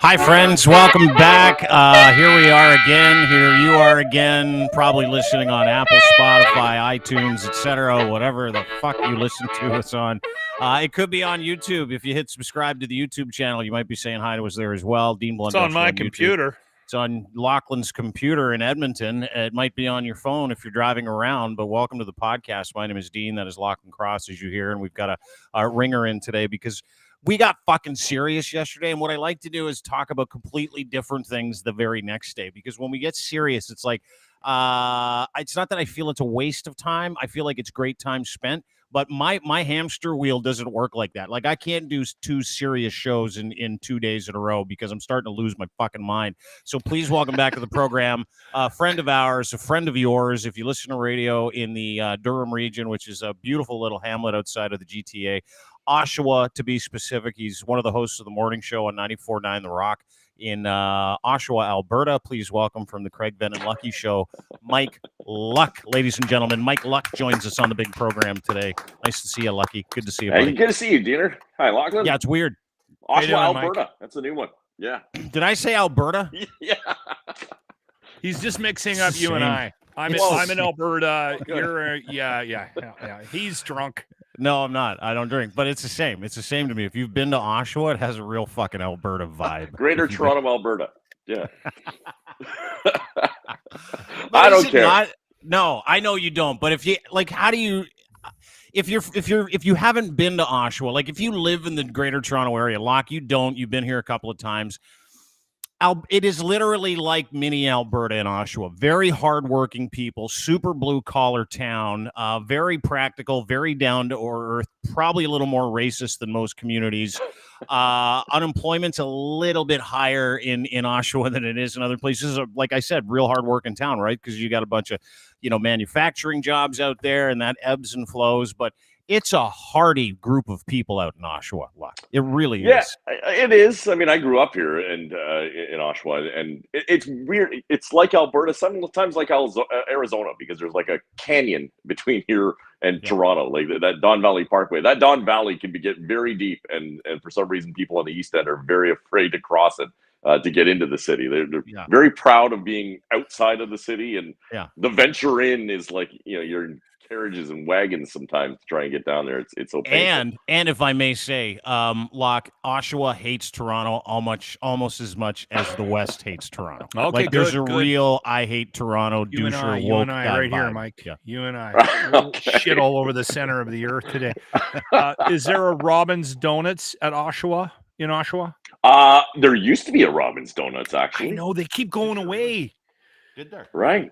Hi, friends. Welcome back. Here we are again. Here you are again, probably listening on Apple, Spotify, iTunes, etc., whatever the fuck you listen to us on. It could be on YouTube. If you hit subscribe to the YouTube channel, you might be saying hi to us there as well. Dean Blunt. It's on my computer. It's on Lachlan's computer in Edmonton. It might be on your phone if you're driving around, but welcome to the podcast. My name is Dean. That is Lachlan Cross, as you hear, and we've got a ringer in today because we got fucking serious yesterday, and what I like to do is talk about completely different things the very next day, because when we get serious, it's like, it's not that I feel it's a waste of time. I feel like it's great time spent, but my hamster wheel doesn't work like that. Like, I can't do two serious shows in 2 days in a row because I'm starting to lose my fucking mind. So please welcome back to the program a friend of ours, a friend of yours. If you listen to radio in the Durham region, which is a beautiful little hamlet outside of the GTA, Oshawa, to be specific. He's one of the hosts of the morning show on 94.9 The Rock in Oshawa, Alberta. Please welcome from the Craig Ben and Lucky Show, Mike Luck. Ladies and gentlemen, Mike Luck joins us on the big program today. Nice to see you, Lucky. Good to see you, buddy. Hey, good to see you, Diener. Hi, Lachlan. Yeah, it's weird. Oshawa, Alberta. Mike? That's a new one. Yeah. Did I say Alberta? Yeah. He's just mixing up you and I. I'm in Alberta. You're yeah. He's drunk. No, I'm not. I don't drink, but it's the same. It's the same to me. If you've been to Oshawa, it has a real fucking Alberta vibe. Greater Toronto, Alberta. Yeah. I don't care. No, I know you don't. But if you like, how do you? If you haven't been to Oshawa, like if you live in the Greater Toronto area, Locke, you don't. You've been here a couple of times. It is literally like mini Alberta and Oshawa. Very hardworking people, super blue collar town, very practical, very down to earth, probably a little more racist than most communities. Unemployment's a little bit higher in Oshawa than it is in other places. Like I said, real hardworking town, right? Because you got a bunch of, manufacturing jobs out there, and that ebbs and flows. But it's a hearty group of people out in Oshawa. It really is. Yeah, it is. I mean, I grew up here and in Oshawa, and it's weird. It's like Alberta, sometimes like Arizona, because there's like a canyon between here and Toronto, like that Don Valley Parkway. That Don Valley can get very deep, and for some reason, people on the East End are very afraid to cross it to get into the city. They're very proud of being outside of the city, and the venture in is like, you're in carriages and wagons sometimes to try and get down there. It's so painful. And if I may say, Locke, Oshawa hates Toronto almost as much as the West hates Toronto. Okay, there's a real I hate Toronto doucher you and I right vibe. Here, Mike. Yeah. You and I. Shit all over the center of the earth today. Is there a Robin's Donuts at Oshawa? In Oshawa? There used to be a Robin's Donuts, actually. I know, they keep going away. Did there? Right.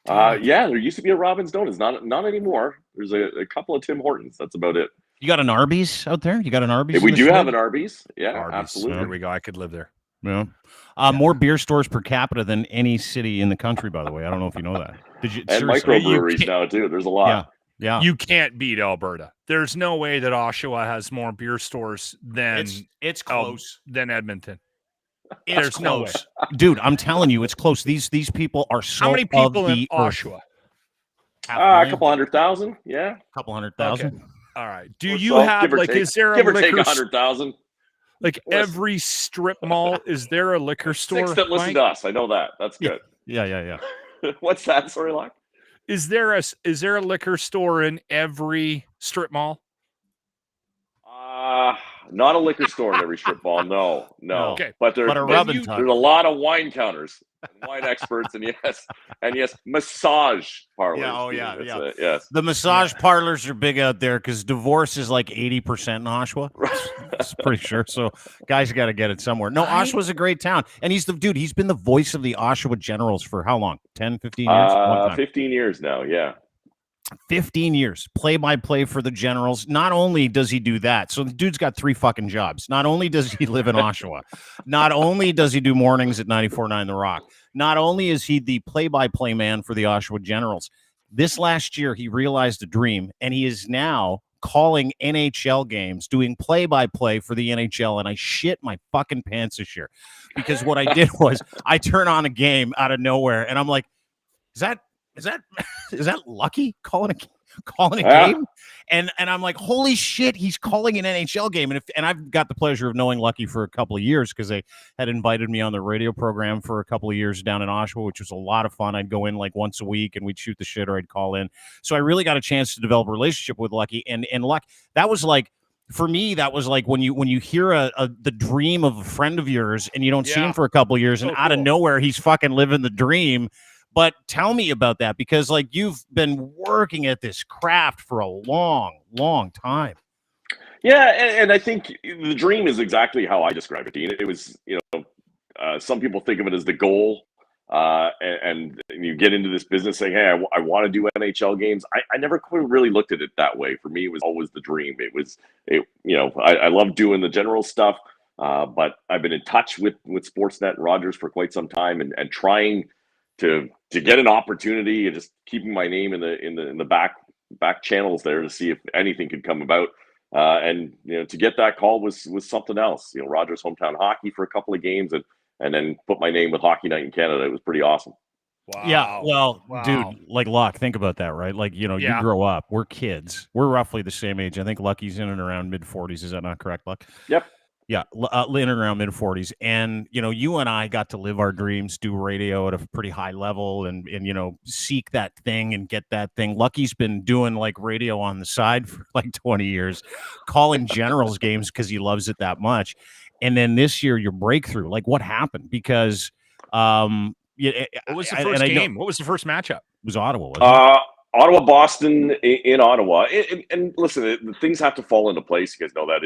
There used to be a Robin's Donuts. Not anymore. There's a couple of Tim Hortons. That's about it. You got an Arby's out there? You got an Arby's? We do have an Arby's. Yeah, Arby's. Absolutely. There we go. I could live there. Yeah. More beer stores per capita than any city in the country, by the way. I don't know if you know that. And microbreweries now, too. There's a lot. Yeah. You can't beat Alberta. There's no way that Oshawa has more beer stores than it's close than Edmonton. There's no way. Dude, I'm telling you, it's close. These people are so. How many people in Oshawa? A couple 100,000. Yeah, a couple 100,000. Okay. All right. Do you have is there a give or liquor take 100,000? Like every strip mall, is there a liquor store? 6 that listen to us. I know that. That's good. Yeah. What's that? Sorry, Locke. Is there a liquor store in every strip mall? Not a liquor store in every strip mall. No. Okay. But there's a lot of wine counters, wine experts, and yes, massage parlors. Yeah. Yes. The massage parlors are big out there because divorce is like 80% in Oshawa. That's pretty sure. So guys got to get it somewhere. No, Oshawa's a great town. And he's been the voice of the Oshawa Generals for how long? 10, 15 years? 15 years now, yeah. 15 years, play-by-play for the Generals. Not only does he do that, so the dude's got 3 fucking jobs. Not only does he live in Oshawa, not only does he do mornings at 94.9 The Rock, not only is he the play-by-play man for the Oshawa Generals, this last year he realized a dream, and he is now calling NHL games, doing play-by-play for the NHL, and I shit my fucking pants this year. Because what I did was I turn on a game out of nowhere, and I'm like, is that is that Lucky calling a game? And I'm like, holy shit, he's calling an NHL game. And I've got the pleasure of knowing Lucky for a couple of years because they had invited me on the radio program for a couple of years down in Oshawa, which was a lot of fun. I'd go in like once a week and we'd shoot the shit, or I'd call in. So I really got a chance to develop a relationship with Lucky. And Luck, that was like, for me, that was like when you hear the dream of a friend of yours and you don't see him for a couple of years, and out of nowhere he's fucking living the dream. But tell me about that, because like you've been working at this craft for a long, long time. Yeah, and I think the dream is exactly how I describe it, Dean. It was, some people think of it as the goal, and you get into this business saying, hey, I want to do NHL games. I never quite really looked at it that way. For me, it was always the dream. I love doing the general stuff, but I've been in touch with Sportsnet and Rogers for quite some time, and trying to get an opportunity and just keeping my name in the back channels there to see if anything could come about. And to get that call was something else. Rogers Hometown Hockey for a couple of games, and then put my name with Hockey Night in Canada. It was pretty awesome. Wow. Yeah, well, dude, like Luck, think about that, right? Like, you grow up. We're kids. We're roughly the same age. I think Lucky's in and around mid-40s. Is that not correct, Luck? Yep. Yeah, in and around mid-40s. And, you and I got to live our dreams, do radio at a pretty high level and seek that thing and get that thing. Lucky's been doing, like, radio on the side for, like, 20 years, calling Generals games because he loves it that much. And then this year, your breakthrough, like, what happened? Because what was the first game? What was the first matchup? It was Ottawa, wasn't it? Ottawa-Boston in Ottawa. And listen, things have to fall into place. You guys know that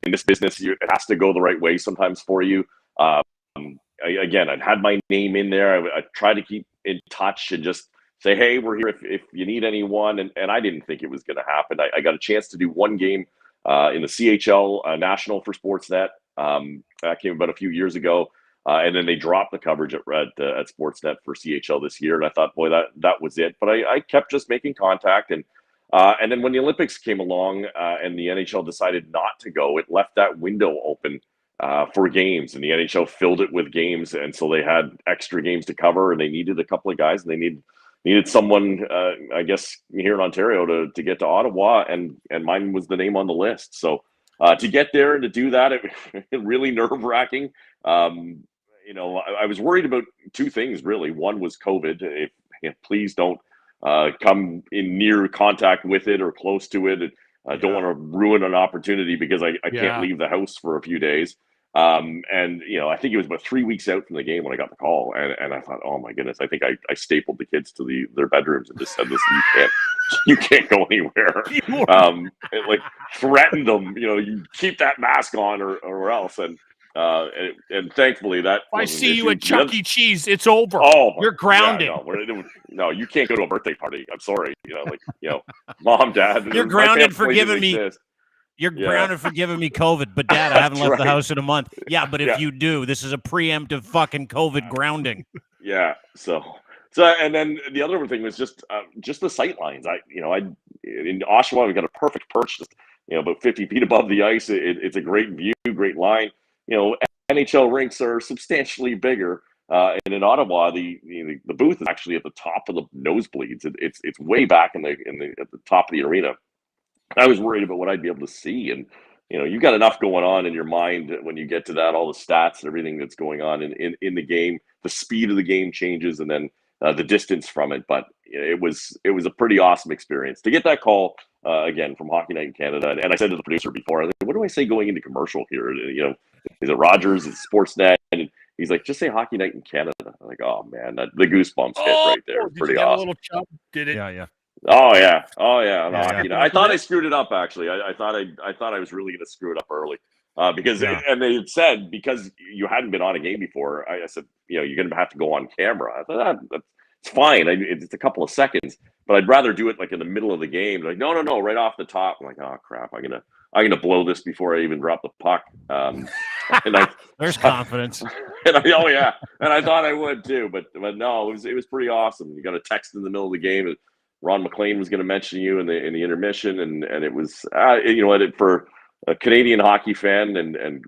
in this business, it has to go the right way sometimes for you. Again, I'd had my name in there. I tried to keep in touch and just say, hey, we're here if you need anyone. And I didn't think it was going to happen. I got a chance to do one game in the CHL National for Sportsnet. That came about a few years ago. And then they dropped the coverage at Sportsnet for CHL this year. And I thought, boy, that was it. But I kept just making contact. And then when the Olympics came along and the NHL decided not to go, it left that window open for games. And the NHL filled it with games. And so they had extra games to cover, and they needed a couple of guys. And they needed someone, I guess, here in Ontario to get to Ottawa. And mine was the name on the list. So to get there and to do that, it really nerve-wracking. I was worried about two things, really. One was COVID. Please don't come in near contact with it or close to it. I don't want to ruin an opportunity because I can't leave the house for a few days. I think it was about 3 weeks out from the game when I got the call. And I thought, oh, my goodness, I think I stapled the kids to their bedrooms and just said, listen, you can't go anywhere. And like threatened them, you keep that mask on or else. And thankfully that I see you at Chuck E. Cheese. It's over. Oh, you're grounded. Yeah, no, you can't go to a birthday party. I'm sorry. Mom, dad. You're grounded for giving me. You're grounded for giving me COVID, but Dad, I haven't left the house in a month. Yeah, but if you do, this is a preemptive fucking COVID grounding. Yeah. So, and then the other thing was just the sight lines. In Oshawa, we got a perfect perch, just about 50 feet above the ice. It's a great view, great line. NHL rinks are substantially bigger, and in Ottawa, the booth is actually at the top of the nosebleeds. It's way back at the top of the arena. I was worried about what I'd be able to see, and you've got enough going on in your mind when you get to that, all the stats and everything that's going on in the game. The speed of the game changes, and then the distance from it. But it was a pretty awesome experience to get that call again from Hockey Night in Canada. And I said to the producer before, what do I say going into commercial here? Is it Rogers? Is it Sportsnet? And he's like, just say Hockey Night in Canada. I'm like, oh man, the goosebumps hit right there. Pretty awesome. A little chub? Did it? Yeah. Oh yeah. I thought I screwed it up actually. I thought I was really going to screw it up early because and they had said because you hadn't been on a game before. I said you're going to have to go on camera. I thought it's fine. It's a couple of seconds, but I'd rather do it like in the middle of the game. Like no, right off the top. I'm like, oh crap, I'm gonna blow this before I even drop the puck. There's confidence. And I thought I would too, but no, it was pretty awesome. You got a text in the middle of the game, and Ron McLean was going to mention you in the intermission, and it was for a Canadian hockey fan and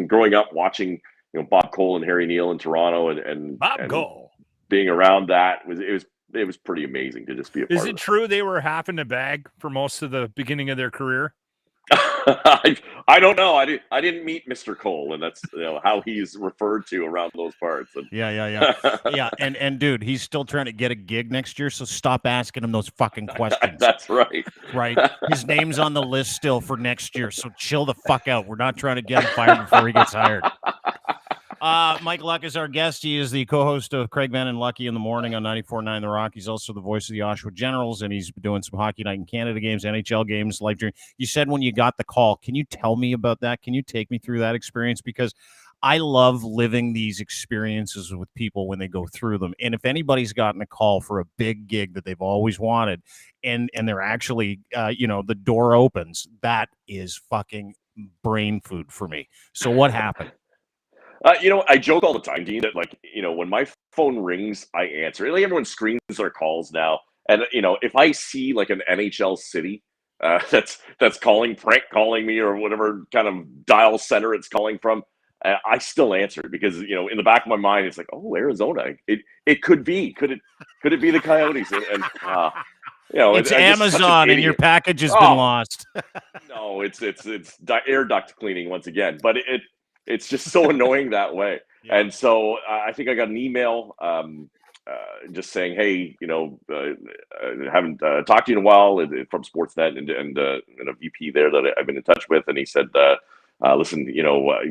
growing up watching Bob Cole and Harry Neal in Toronto and Bob Cole being around that it was it was pretty amazing to just be a part Is of it true they were half in the bag for most of the beginning of their career? I don't know. I didn't meet Mr. Cole, and that's how he's referred to around those parts. And Yeah. And dude, he's still trying to get a gig next year, so stop asking him those fucking questions. That's right. Right. His name's on the list still for next year, so chill the fuck out. We're not trying to get him fired before he gets hired. Mike Luck is our guest. He is the co-host of Craig Van and Lucky in the Morning on 94.9 The Rock. He's also the voice of the Oshawa Generals, and he's doing some Hockey Night in Canada games, NHL games, live dream. You said when you got the call, can you tell me about that? Can you take me through that experience? Because I love living these experiences with people when they go through them. And if anybody's gotten a call for a big gig that they've always wanted, and they're actually, the door opens, that is fucking brain food for me. So what happened? I joke all the time, Dean, that when my phone rings, I answer. Like everyone screens their calls now, and if I see like an NHL city that's prank calling me or whatever kind of dial center it's calling from, I still answer it because in the back of my mind it's like, oh, Arizona. It could be. Could it be the Coyotes? And it's Amazon, and your package has been lost. No, it's air duct cleaning once again, but it's just so annoying that way. Yeah. And so I think I got an email just saying, hey, haven't talked to you in a while from Sportsnet and a VP there that I've been in touch with. And he said, listen,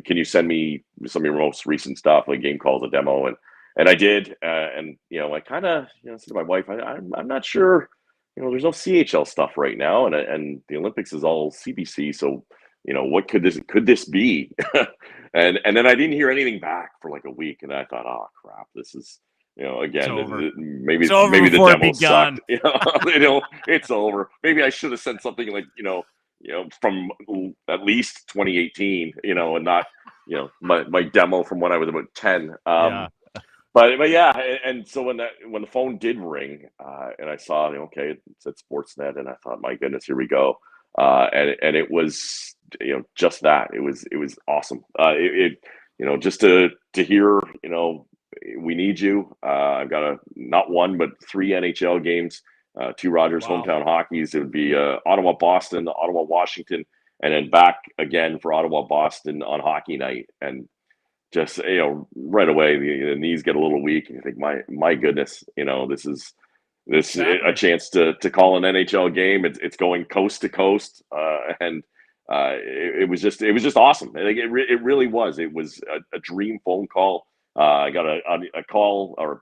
can you send me some of your most recent stuff, like game calls, a demo? And I did. And I kind of said to my wife, I'm not sure, there's no CHL stuff right now. And the Olympics is all CBC. So, what could this be? and then I didn't hear anything back for like a week, and I thought, oh crap, this is again maybe the demo sucked. It's over. Maybe I should have sent something like from at least 2018, and not my demo from when I was about 10. But yeah, and so when the phone did ring, and I saw okay, it said Sportsnet, and I thought, my goodness, here we go. And it was just that it was awesome. Just to hear we need you. I've got not one but 3 NHL games, 2 Rogers hometown hockeys. It would be Ottawa Boston, Ottawa Washington, and then back again for Ottawa Boston on hockey night. And just right away the knees get a little weak, and you think, my goodness, this is a chance to call an NHL game. It's going coast to coast, and it was just awesome. I think it really was. It was a dream phone call. I got a call, or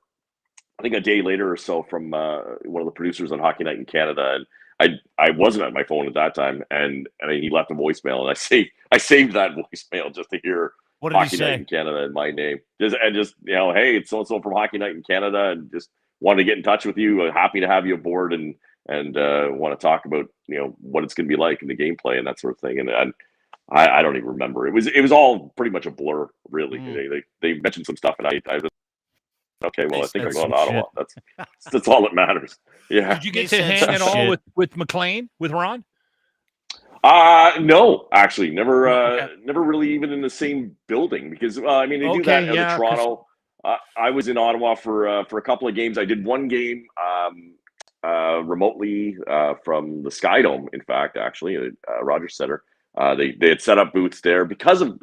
I think a day later or so, from one of the producers on Hockey Night in Canada, and I wasn't at my phone at that time, and he left a voicemail, and I saved that voicemail just to hear Hockey Night in Canada and my name, just hey, it's so and so from Hockey Night in Canada, and just wanted to get in touch with you. Happy to have you aboard, and want to talk about what it's going to be like in the gameplay and that sort of thing. And I don't even remember. It was all pretty much a blur, really. They mentioned some stuff, and I was okay. Well, I think I'm going to Ottawa. That's all that matters. Yeah. Did you get to hang at all with McLean, with Ron? No, actually, never really even in the same building, because they do that out of Toronto. I was in Ottawa for a couple of games. I did one game remotely from the Sky Dome. In fact, actually, at Rogers Center, they had set up booths there because of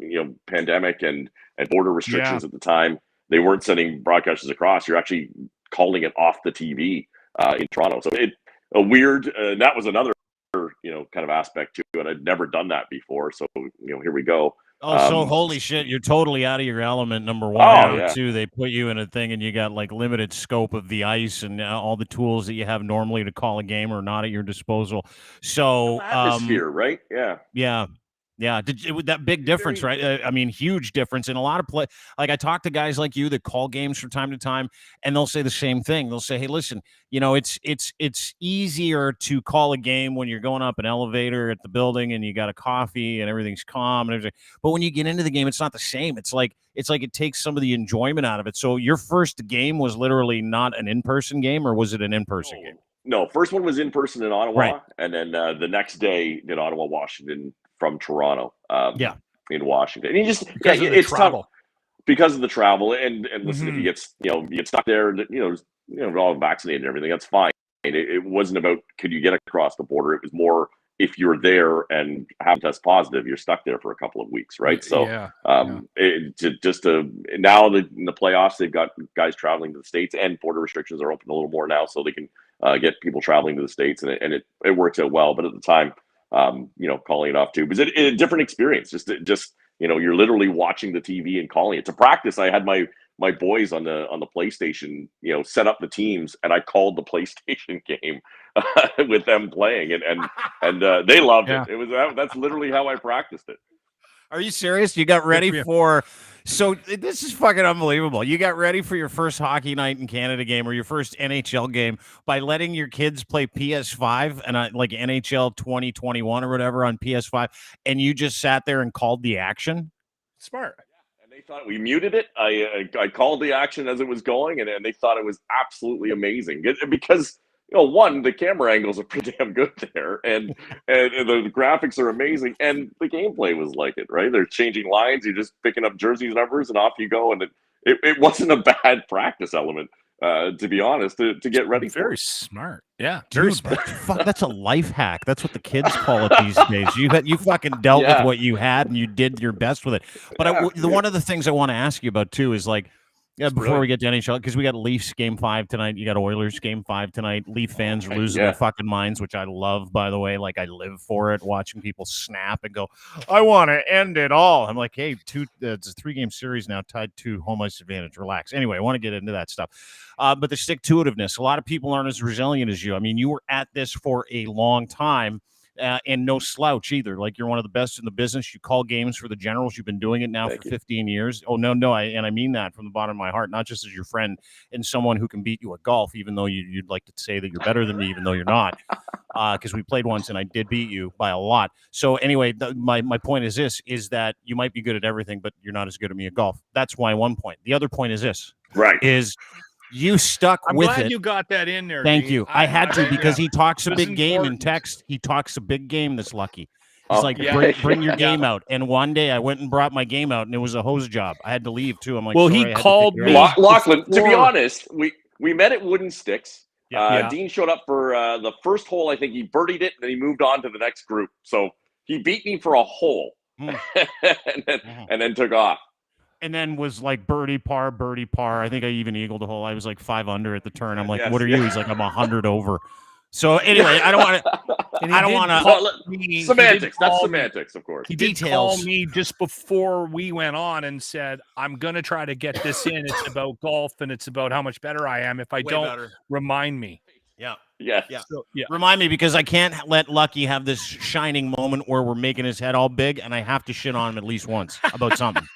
pandemic and border restrictions at the time. They weren't sending broadcasters across. You're actually calling it off the TV in Toronto. So that was another kind of aspect to it. I'd never done that before. So here we go. Oh, so holy shit, you're totally out of your element, number one. Number two, they put you in a thing and you got like limited scope of the ice, and all the tools that you have normally to call a game are not at your disposal. So atmosphere, right? Yeah. That big difference, right? Huge difference in a lot of play. Like, I talk to guys like you that call games from time to time, and they'll say the same thing. They'll say, "Hey, listen, it's easier to call a game when you're going up an elevator at the building and you got a coffee and everything's calm and everything. But when you get into the game, it's not the same. It's like it takes some of the enjoyment out of it." So your first game was literally not an in-person game, or was it an in-person game? No, first one was in person in Ottawa, and then the next day did Ottawa, Washington, from Toronto, in Washington. And it's travel. because of the travel and listen, if Mhm. you get stuck there, we're all vaccinated and everything, that's fine. It wasn't about could you get across the border. It was more if you're there and have test positive, you're stuck there for a couple of weeks, right? So Yeah. now in the playoffs, they've got guys traveling to the States, and border restrictions are open a little more now, so they can get people traveling to the States, and it works out well. But at the time, calling it off too was a different experience. Just you're literally watching the TV and calling it. To practice, I had my boys on the PlayStation, set up the teams, and I called the PlayStation game with them playing, and they loved Yeah. it. It was that's literally how I practiced it. Are you serious? You got ready for you. for so this is fucking unbelievable. You got ready for your first hockey night in Canada game or your first NHL game by letting your kids play PS5 and like NHL 2021 or whatever on PS5, and you just sat there and called the action. Smart. And they thought we muted it. I called the action as it was going, and they thought it was absolutely amazing because one, the camera angles are pretty damn good there, and the graphics are amazing, and the gameplay was like it, right? They're changing lines, you're just picking up jerseys numbers, and off you go, and it wasn't a bad practice element, to be honest, to get ready for. Very smart. Yeah, very Dude, smart. that's a life hack. That's what the kids call it these days. You fucking dealt with what you had and you did your best with it. But one of the things I want to ask you about too is like, before we get to NHL, because we got Leafs game 5 tonight, you got Oilers game 5 tonight. Leaf fans are losing their fucking minds, which I love, by the way. Like I live for it, watching people snap and go, "I want to end it all." I'm like, hey, it's a 3-game series now, tied to home ice advantage. Relax. Anyway, I want to get into that stuff. But the stick-to-itiveness, a lot of people aren't as resilient as you. I mean, you were at this for a long time. And no slouch either. Like you're one of the best in the business. You call games for the Generals. You've been doing it now for 15 years. Oh, no. I mean that from the bottom of my heart, not just as your friend and someone who can beat you at golf, even though you'd like to say that you're better than me, even though you're not, because we played once and I did beat you by a lot. So anyway, my point is this, is that you might be good at everything, but you're not as good at me at golf. That's my one point. The other point is this, is you stuck with it. I'm glad you got that in there. Thank Dean. you. I had to because he talks a That's big game in important. text. He talks a big game this Lucky. He's like, bring your game out. And one day I went and brought my game out, and it was a hose job. I had to leave, too. I'm like, well, sorry, he called me. Lachlan, to be honest, we met at Wooden Sticks. Yeah. Dean showed up for the first hole. I think he birdied it, and then he moved on to the next group. So he beat me for a hole and then took off. And then was like birdie par. I think I even eagled a hole. I was like 5 under at the turn. I'm like, what are you? He's like, I'm 100 over. So anyway, I don't want to. Semantics. That's semantics, of course. He did call me just before we went on and said, I'm going to try to get this in. It's about golf and it's about how much better I am. If I don't, remind me. Yeah. So, remind me, because I can't let Lucky have this shining moment where we're making his head all big and I have to shit on him at least once about something.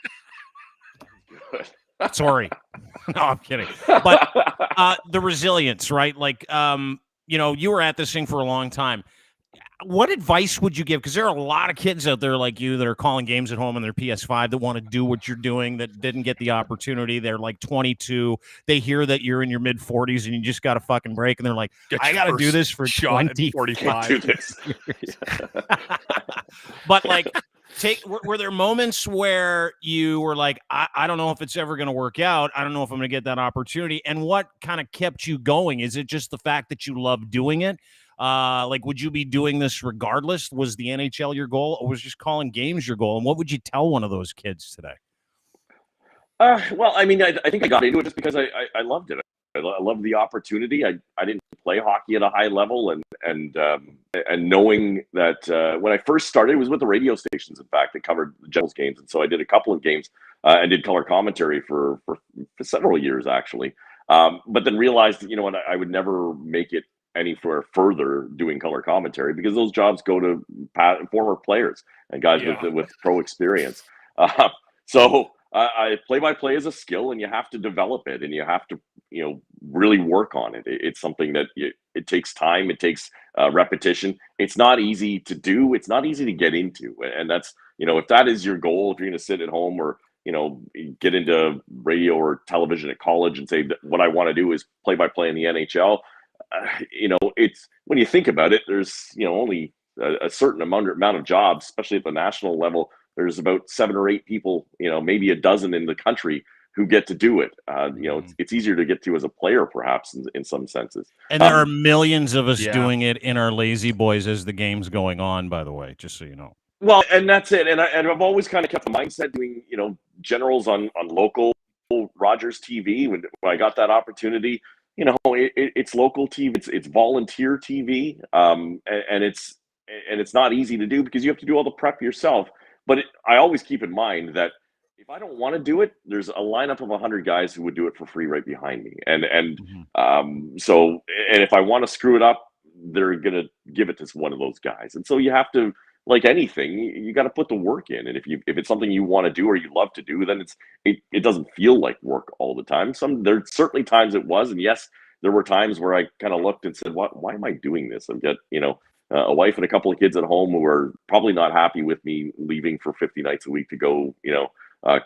Sorry. No, I'm kidding. But the resilience, right? Like, you were at this thing for a long time. What advice would you give? Because there are a lot of kids out there like you that are calling games at home on their PS5 that want to do what you're doing, that didn't get the opportunity. They're like 22. They hear that you're in your mid 40s and you just got a fucking break. And they're like, I got to do this for 20, 45. Do this. But like, were there moments where you were like, I don't know if it's ever going to work out. I don't know if I'm going to get that opportunity. And what kind of kept you going? Is it just the fact that you love doing it? Like, would you be doing this regardless? Was the NHL your goal, or was just calling games your goal? And what would you tell one of those kids today? Well, I mean, I think I got into it just because I loved it. I loved the opportunity. I didn't play hockey at a high level, and knowing that when I first started, it was with the radio stations, in fact, that covered the Generals games, and so I did a couple of games and did color commentary for several years, actually. But then realized that, what, I would never make it anywhere further doing color commentary, because those jobs go to former players and guys with pro experience. So I play-by-play is a skill, and you have to develop it, and you have to really work on it. It's something that it takes time, it takes repetition. It's not easy to do, it's not easy to get into, and that's if that is your goal, if you're going to sit at home or get into radio or television at college and say that what I want to do is play-by-play in the NHL. It's, when you think about it, there's only a certain amount of jobs, especially at the national level, there's about 7 or 8 people, maybe a dozen in the country who get to do it. It's easier to get to as a player, perhaps, in some senses. And there are millions of us doing it in our lazy boys as the game's going on, by the way, just so you know. Well, and that's it. And I've always kind of kept the mindset doing, Generals on local Rogers TV when I got that opportunity. It's local TV, it's volunteer TV, and it's not easy to do because you have to do all the prep yourself. But I always keep in mind that if I don't want to do it, there's a lineup of 100 guys who would do it for free right behind me. So if I want to screw it up, they're going to give it to one of those guys. And so you have to, like anything, you got to put the work in. And if it's something you want to do or you love to do, then it doesn't feel like work all the time. There's certainly times it was, and yes, there were times where I kind of looked and said, why am I doing this? I've got, a wife and a couple of kids at home who are probably not happy with me leaving for 50 nights a week to go,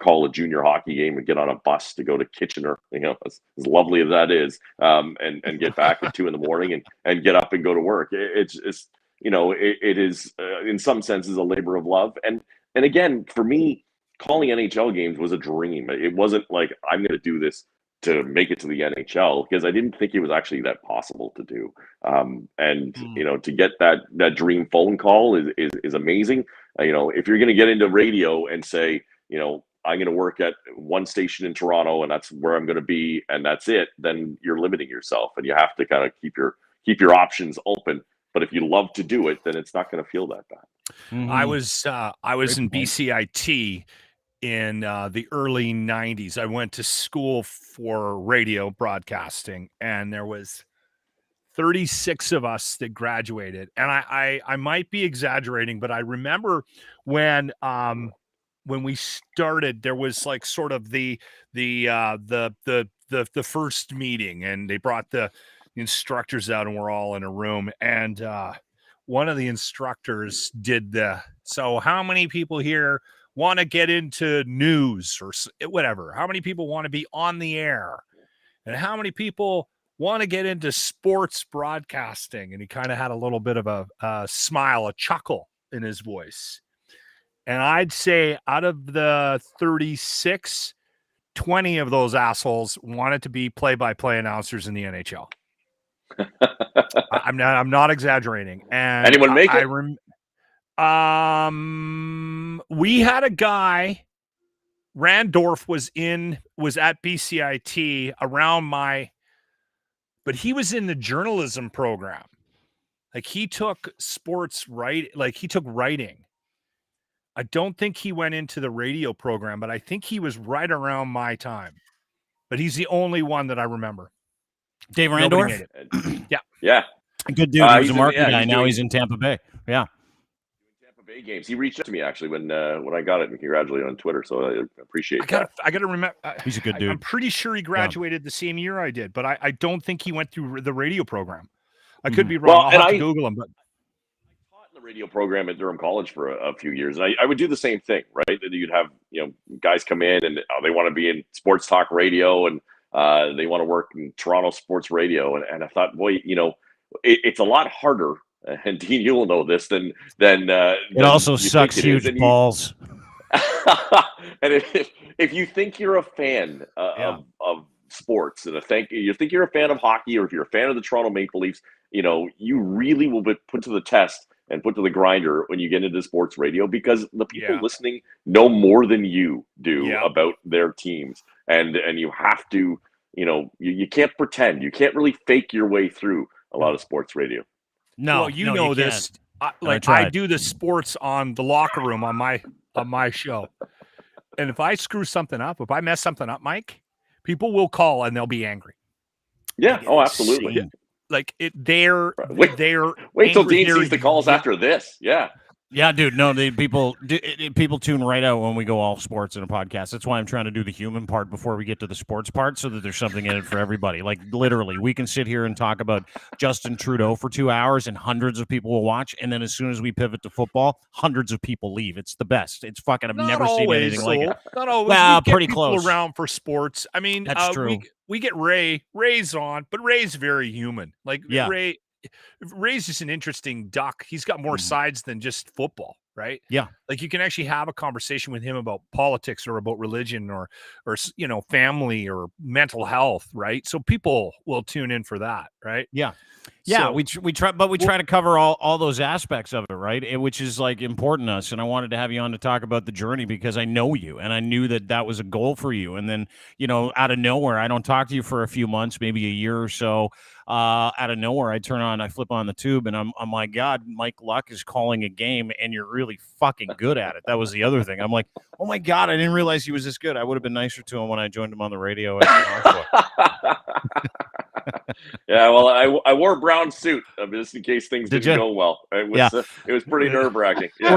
call a junior hockey game and get on a bus to go to Kitchener, as lovely as that is, and get back at 2 a.m. and get up and go to work. It is in some senses a labor of love. And again, for me, calling NHL games was a dream. It wasn't like I'm going to do this to make it to the NHL, because I didn't think it was actually that possible to do. To get that dream phone call is amazing. If you're going to get into radio and say, I'm going to work at one station in Toronto and that's where I'm going to be and that's it, then you're limiting yourself, and you have to kind of keep your options open. But if you love to do it, then it's not going to feel that bad. Mm-hmm. I was in BCIT in the early 90s. I went to school for radio broadcasting, and there was 36 of us that graduated. And I might be exaggerating, but I remember when we started, there was like sort of the first meeting, and they brought the instructors out, and we're all in a room, and one of the instructors did so how many people here want to get into news or whatever? How many people want to be on the air? And how many people want to get into sports broadcasting? And he kind of had a little bit of a smile, a chuckle in his voice. And I'd say out of the 36, 20 of those assholes wanted to be play-by-play announcers in the NHL. I'm not exaggerating. And anyone make it? We had a guy, Randorf was at BCIT around but he was in the journalism program. Like he took he took writing. I don't think he went into the radio program, but I think he was right around my time. But he's the only one that I remember. Dave Randorf? Yeah. Yeah. Good dude. He was a marketing guy. Now he's in Tampa Bay. Yeah. Tampa Bay games. He reached out to me actually when I got it and congratulated on Twitter. So I appreciate that. I got to remember. He's a good dude. I'm pretty sure he graduated the same year I did, but I don't think he went through the radio program. I could be wrong. I'll have to Google him. But I taught in the radio program at Durham College for a few years. And I would do the same thing, right? That you'd have guys come in and they want to be in sports talk radio and they want to work in Toronto sports radio. And I thought, boy, it's a lot harder. And Dean, you'll know this. Than it also sucks huge balls. And if you think you're a fan of sports and you think you're a fan of hockey, or if you're a fan of the Toronto Maple Leafs, you really will be put to the test and put to the grinder when you get into sports radio, because the people listening know more than you do about their teams, and you have to, you can't pretend. You can't really fake your way through a lot of sports radio. No, you know this. I do the sports on the locker room on my show, and if I screw something up, if I mess something up, Mike, people will call and they'll be angry. Yeah. Oh, absolutely. Like they're wait till Dean sees the calls after this. Yeah. Yeah, dude. No, people tune right out when we go all sports in a podcast. That's why I'm trying to do the human part before we get to the sports part, so that there's something in it for everybody. Like literally, we can sit here and talk about Justin Trudeau for 2 hours, and hundreds of people will watch. And then as soon as we pivot to football, hundreds of people leave. It's the best. It's fucking. I've never seen anything like it. Not always. Well, we pretty get close. Around for sports. I mean, that's true. We get Ray's on, but Ray's very human. Like Ray's just an interesting duck. He's got more sides than just football. right? Yeah. Like you can actually have a conversation with him about politics or about religion or family or mental health, right? So people will tune in for that, right? Yeah. Yeah, So, we try to cover all those aspects of it, right? Which is like important to us. And I wanted to have you on to talk about the journey because I know you, and I knew that was a goal for you. And then out of nowhere, I don't talk to you for a few months, maybe a year or so. Out of nowhere, I flip on the tube, and I'm my God, Mike Luck is calling a game, and you're really fucking good at it. That was the other thing. I'm like, oh my God, I didn't realize he was this good. I would have been nicer to him when I joined him on the radio at Oshawa. Yeah, well, I wore a brown suit just in case things didn't go well. It was pretty nerve wracking. Yeah.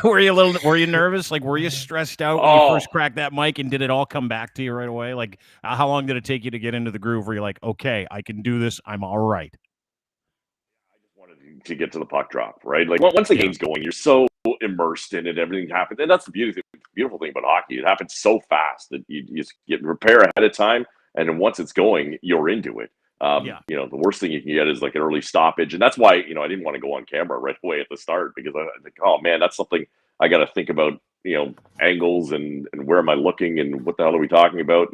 Were you nervous? Like, were you stressed out when you first cracked that mic, and did it all come back to you right away? Like, how long did it take you to get into the groove where you're like, okay, I can do this. I'm all right. I just wanted to get to the puck drop, right? Like once the game's going, you're so immersed in it, everything happens. And that's the beautiful thing about hockey. It happens so fast that you just get prepare ahead of time. And then once it's going, you're into it. The worst thing you can get is like an early stoppage. And that's why, I didn't want to go on camera right away at the start because I think, oh man, that's something I got to think about, angles and where am I looking and what the hell are we talking about?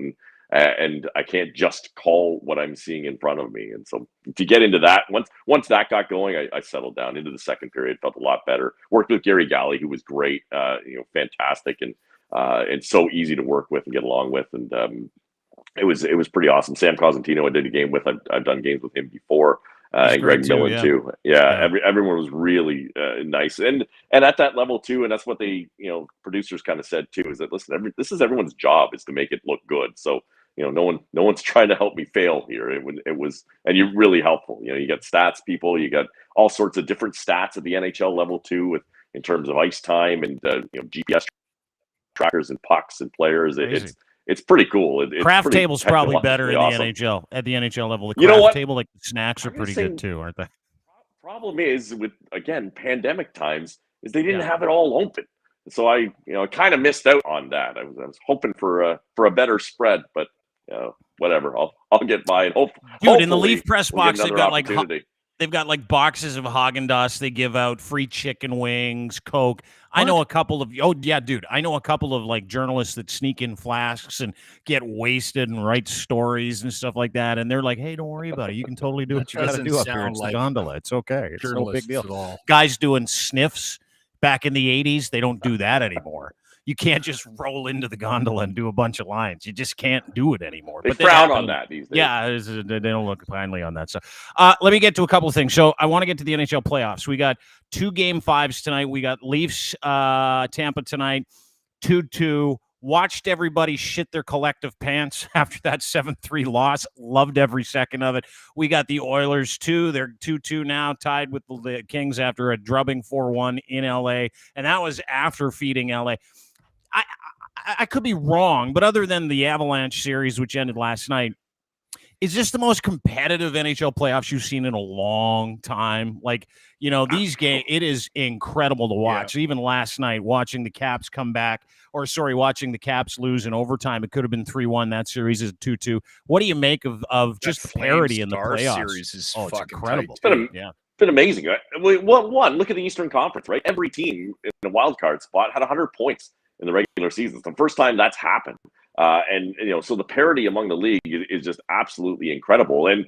And I can't just call what I'm seeing in front of me. And so to get into that, once that got going, I settled down into the second period, felt a lot better. Worked with Gary Galley, who was great, fantastic and so easy to work with and get along with. And it was pretty awesome. Sam Cosentino, I did a game with. I've done games with him before, and Greg Millen too. Yeah. Everyone was really nice, and at that level too. And that's what they, producers kind of said too, is that listen, this is everyone's job is to make it look good. So no one's trying to help me fail here. It was, and you're really helpful. You got stats people, you got all sorts of different stats at the NHL level too, in terms of ice time and GPS trackers and pucks and players. It's pretty cool. Craft table's probably better in the NHL at the NHL level. The craft table, like the snacks are pretty good too, aren't they? Problem is with, again, pandemic times is they didn't have it all open. So I kind of missed out on that. I was hoping for a better spread, but whatever. I'll get by and Dude, in the Leaf press box, they've got like boxes of Haagen-Dazs. They give out free chicken wings, Coke. What? I know a couple of like journalists that sneak in flasks and get wasted and write stories and stuff like that. And they're like, hey, don't worry about it. You can totally do what you got to do up here. It's the gondola. It's okay. It's no big deal. Guys doing sniffs back in the 80s, they don't do that anymore. You can't just roll into the gondola and do a bunch of lines. You just can't do it anymore. They frown on that these days. Yeah, they don't look kindly on that. So let me get to a couple of things. So I want to get to the NHL playoffs. We got 2 Game 5s tonight. We got Leafs, Tampa tonight, 2-2. Watched everybody shit their collective pants after that 7-3 loss. Loved every second of it. We got the Oilers, too. They're 2-2 now, tied with the Kings after a drubbing 4-1 in L.A., and that was after feeding L.A. I could be wrong, but other than the Avalanche series, which ended last night, is this the most competitive NHL playoffs you've seen in a long time? Like, these games, it is incredible to watch. Yeah. Even last night, watching the Caps watching the Caps lose in overtime. It could have been 3-1. That series is 2-2. What do you make of just the parity in the playoffs? Series is it's incredible. It's been amazing. One, look at the Eastern Conference, right? Every team in the wild card spot had 100 points in the regular season. It's the first time that's happened. So the parity among the league is just absolutely incredible. And,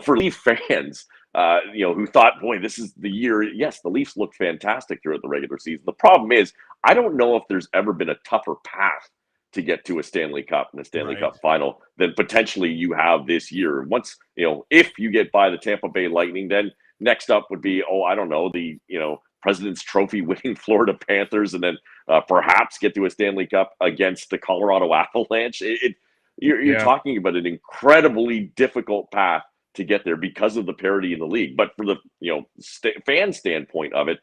for Leaf fans, who thought, boy, this is the year. Yes, the Leafs looked fantastic throughout the regular season. The problem is, I don't know if there's ever been a tougher path to get to a Stanley Cup and a Stanley Cup final than potentially you have this year. Once, if you get by the Tampa Bay Lightning, then next up would be, the, President's Trophy winning Florida Panthers, and then perhaps get to a Stanley Cup against the Colorado Avalanche. You're talking about an incredibly difficult path to get there because of the parity in the league. But for the fan standpoint of it,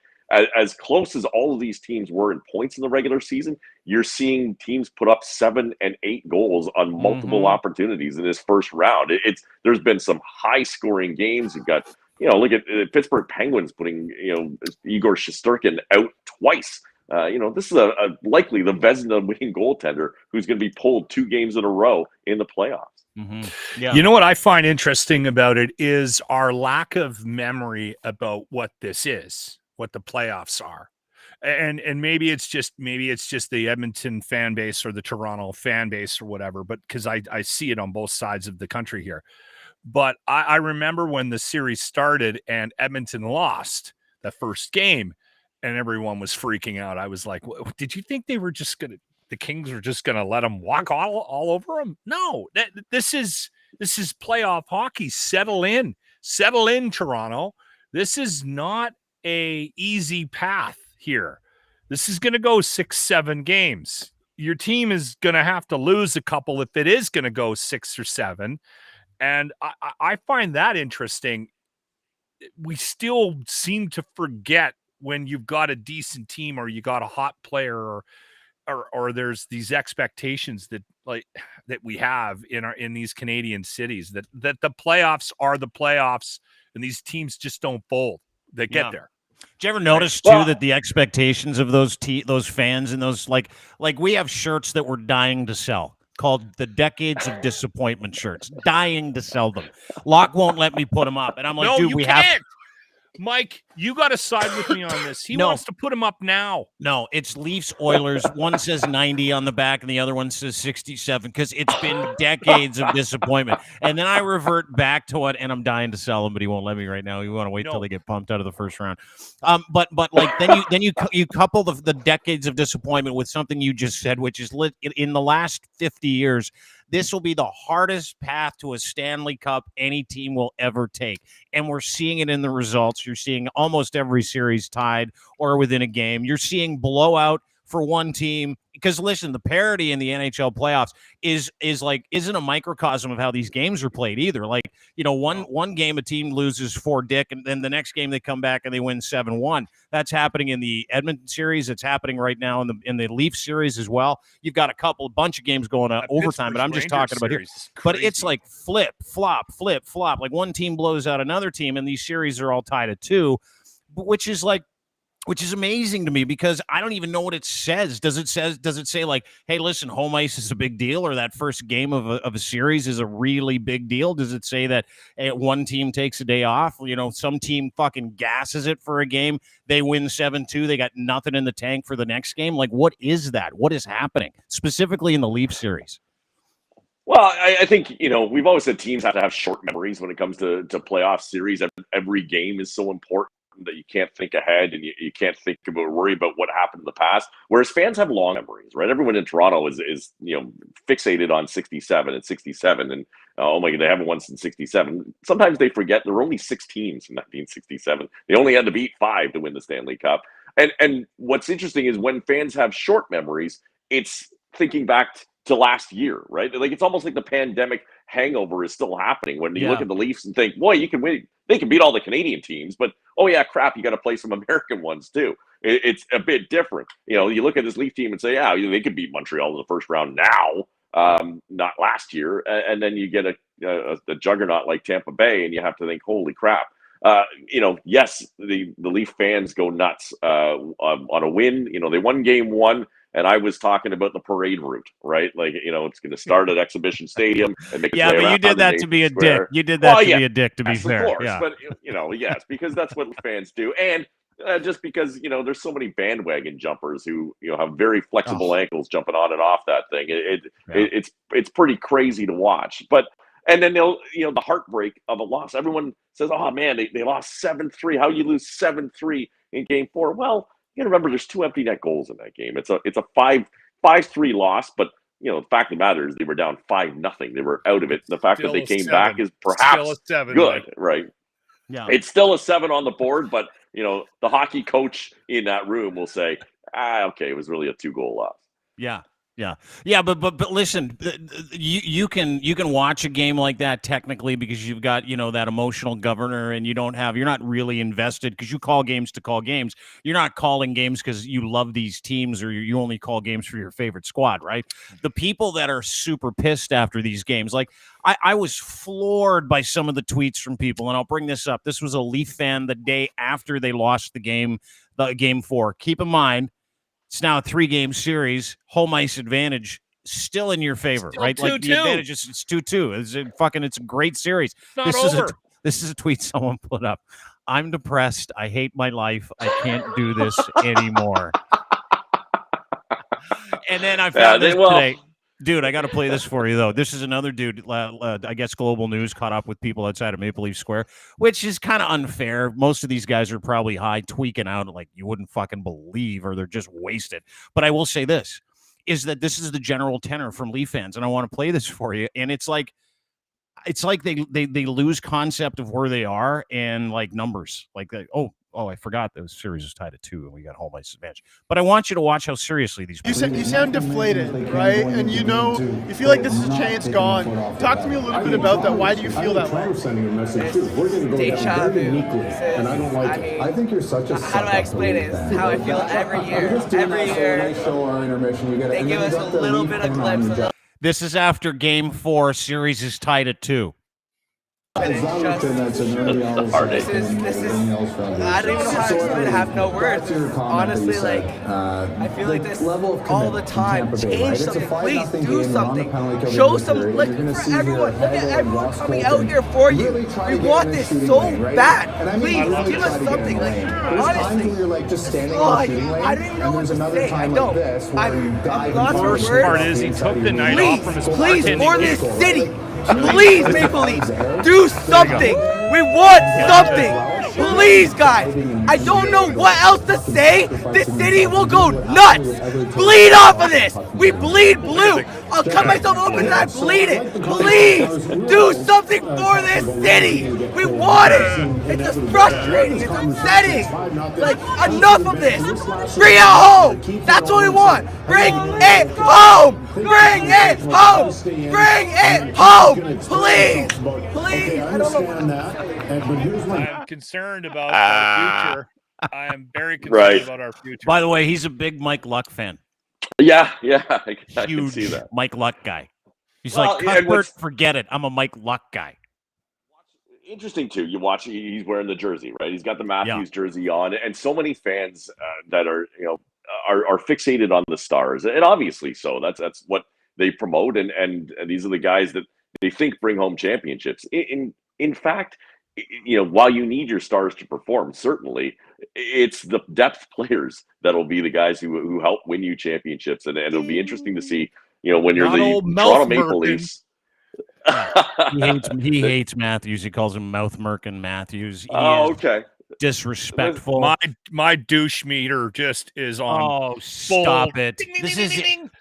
as close as all of these teams were in points in the regular season, you're seeing teams put up 7 and 8 goals on multiple opportunities in this first round. There's been some high scoring games. You've got look at Pittsburgh Penguins putting, Igor Shesterkin out twice. This is likely the Vezina winning goaltender who's going to be pulled 2 games in a row in the playoffs. Mm-hmm. Yeah. You know what I find interesting about it is our lack of memory about what this is, what the playoffs are. And maybe it's just the Edmonton fan base or the Toronto fan base or whatever, but because I see it on both sides of the country here. But I remember when the series started and Edmonton lost the first game and everyone was freaking out. I was like, did you think they were just going to, the Kings were just going to let them walk all over them? No, this is playoff hockey. Settle in, Toronto. This is not a easy path here. This is going to go 6-7 games. Your team is going to have to lose a couple if it is going to go 6 or 7. And I find that interesting. We still seem to forget when you've got a decent team or you got a hot player or there's these expectations that we have in these Canadian cities that the playoffs are the playoffs and these teams just don't fold. They get there. Did you ever notice too that the expectations of those fans and those like we have shirts that we're dying to sell called the Decades of Disappointment shirts, dying to sell them. Locke won't let me put them up, and I'm like, dude, we can't. have. Mike, you got to side with me on this. He wants to put him up now. No, it's Leafs Oilers. One says 90 on the back and the other one says 67 because it's been decades of disappointment. And then I revert back to and I'm dying to sell them, but he won't let me right now. You want to wait till they get pumped out of the first round. But like then you couple the decades of disappointment with something you just said, which is in the last 50 years. This will be the hardest path to a Stanley Cup any team will ever take. And we're seeing it in the results. You're seeing almost every series tied or within a game. You're seeing blowout for one team. Because listen, the parity in the NHL playoffs isn't a microcosm of how these games are played either. Like, one game a team loses 4-dick, and then the next game they come back and they win 7-1. That's happening in the Edmonton series. It's happening right now in the Leafs series as well. You've got a bunch of games going on overtime, but I'm just talking about here. But it's like flip, flop. Like one team blows out another team, and these series are all tied at 2, which is amazing to me because I don't even know what it says. Does it say like, hey, listen, home ice is a big deal, or that first game of a series is a really big deal? Does it say that one team takes a day off? Some team fucking gasses it for a game. They win 7-2. They got nothing in the tank for the next game. Like, what is that? What is happening specifically in the Leaf series? Well, I think, we've always said teams have to have short memories when it comes to playoff series. Every game is so important that you can't think ahead and you can't worry about what happened in the past. Whereas fans have long memories, right? Everyone in Toronto is fixated on 67 and 67, and oh my God, they haven't won since 67. Sometimes they forget there were only 6 teams in 1967. They only had to beat 5 to win the Stanley Cup. And what's interesting is when fans have short memories, it's thinking back to last year, right? Like it's almost like the pandemic hangover is still happening when you look at the Leafs and think, boy, you can win. They can beat all the Canadian teams, but oh yeah, crap, you got to play some American ones too. It's a bit different. You look at this Leaf team and say, yeah, they could beat Montreal in the first round now, not last year. And then you get a juggernaut like Tampa Bay, and you have to think, holy crap. Yes, the Leaf fans go nuts on a win. They won game 1. And I was talking about the parade route, right? Like, it's going to start at Exhibition Stadium and make its way but around you did that to be a dick. You did that to be a dick, to be fair. Of course, but, yes, because that's what fans do. And just because, there's so many bandwagon jumpers who, have very flexible ankles jumping on and off that thing. It's pretty crazy to watch. And then they'll, the heartbreak of a loss. Everyone says, oh, man, they lost 7-3. How you lose 7-3 in game 4? Well, you got to remember, there's 2 empty net goals in that game. It's a 5-3 loss, but the fact of the matter is they were down 5-0. They were out of it. The fact that they came back is perhaps good, right? Yeah, it's still a 7 on the board, but the hockey coach in that room will say, okay, it was really a 2-goal loss. Yeah, but listen, you can watch a game like that technically because you've got that emotional governor, and you're not really invested because you call games to call games. You're not calling games because you love these teams, or you only call games for your favorite squad, right? The people that are super pissed after these games, like I was floored by some of the tweets from people, and I'll bring this up. This was a Leaf fan the day after they lost the game 4. Keep in mind, it's now a 3-game series. Home ice advantage still in your favor, still right? 2-2. Like the advantage is 2-2. It's a great series. It's not over. This is a tweet someone put up. I'm depressed. I hate my life. I can't do this anymore. And then I found this today. Dude, I got to play this for you, though. This is another dude. I guess Global News caught up with people outside of Maple Leaf Square, which is kind of unfair. Most of these guys are probably high, tweaking out like you wouldn't fucking believe, or they're just wasted. But I will say this, is that this is the general tenor from Leaf fans, and I want to play this for you. And it's like they lose concept of where they are and like numbers. Like, I forgot the series was tied at 2 and we got home ice advantage. But I want you to watch how seriously these. You sound deflated, right? And you feel like this is a chance gone. Talk to me a little bit about that. Why do you feel that way? Deja vu. I think you're such a. How do I explain it? This is how I feel every year. Every year, they give us a little bit of glimpse. This is after Game 4. Series is tied at 2. This is, I don't even know how to explain it. I have no words. Honestly, like, I feel like this all the time. Change something, please do something. Show some, like, for everyone. Look at everyone coming out here for you. We want this so bad. Please give us something. Like, honestly, I don't even know what to say. I don't. I'm lost for words. The worst part is he took the night off from his Please, for this city. Please, Maple Leafs, do something. We want something. Please, guys. I don't know what else to say. This city will go nuts. Bleed off of this. We bleed blue. I'll cut myself open and I bleed it. Please, do something for this city. We want it. It's just frustrating. It's upsetting. Like, enough of this. Bring it home. That's what we want. Bring it home. Bring it home. Bring it home. Please. Please. I don't know. I'm concerned about our future. I am very concerned about our future. By the way, he's a big Mike Luck fan. Yeah, I can see that. Mike Luck guy. He's like, Cuthbert, forget it. I'm a Mike Luck guy. Interesting too. You watch; he's wearing the jersey, right? He's got the Matthews jersey on, and so many fans that are are fixated on the Stars, and obviously so. That's what they promote, and these are the guys that they think bring home championships. In fact, while you need your stars to perform, certainly it's the depth players that'll be the guys who help win you championships, and it'll be interesting to see. When you're the Toronto Maple Leafs. He hates Matthews. He calls him Mouth Merkin Matthews. Okay. Disrespectful. My douche meter just is on. Oh, stop it!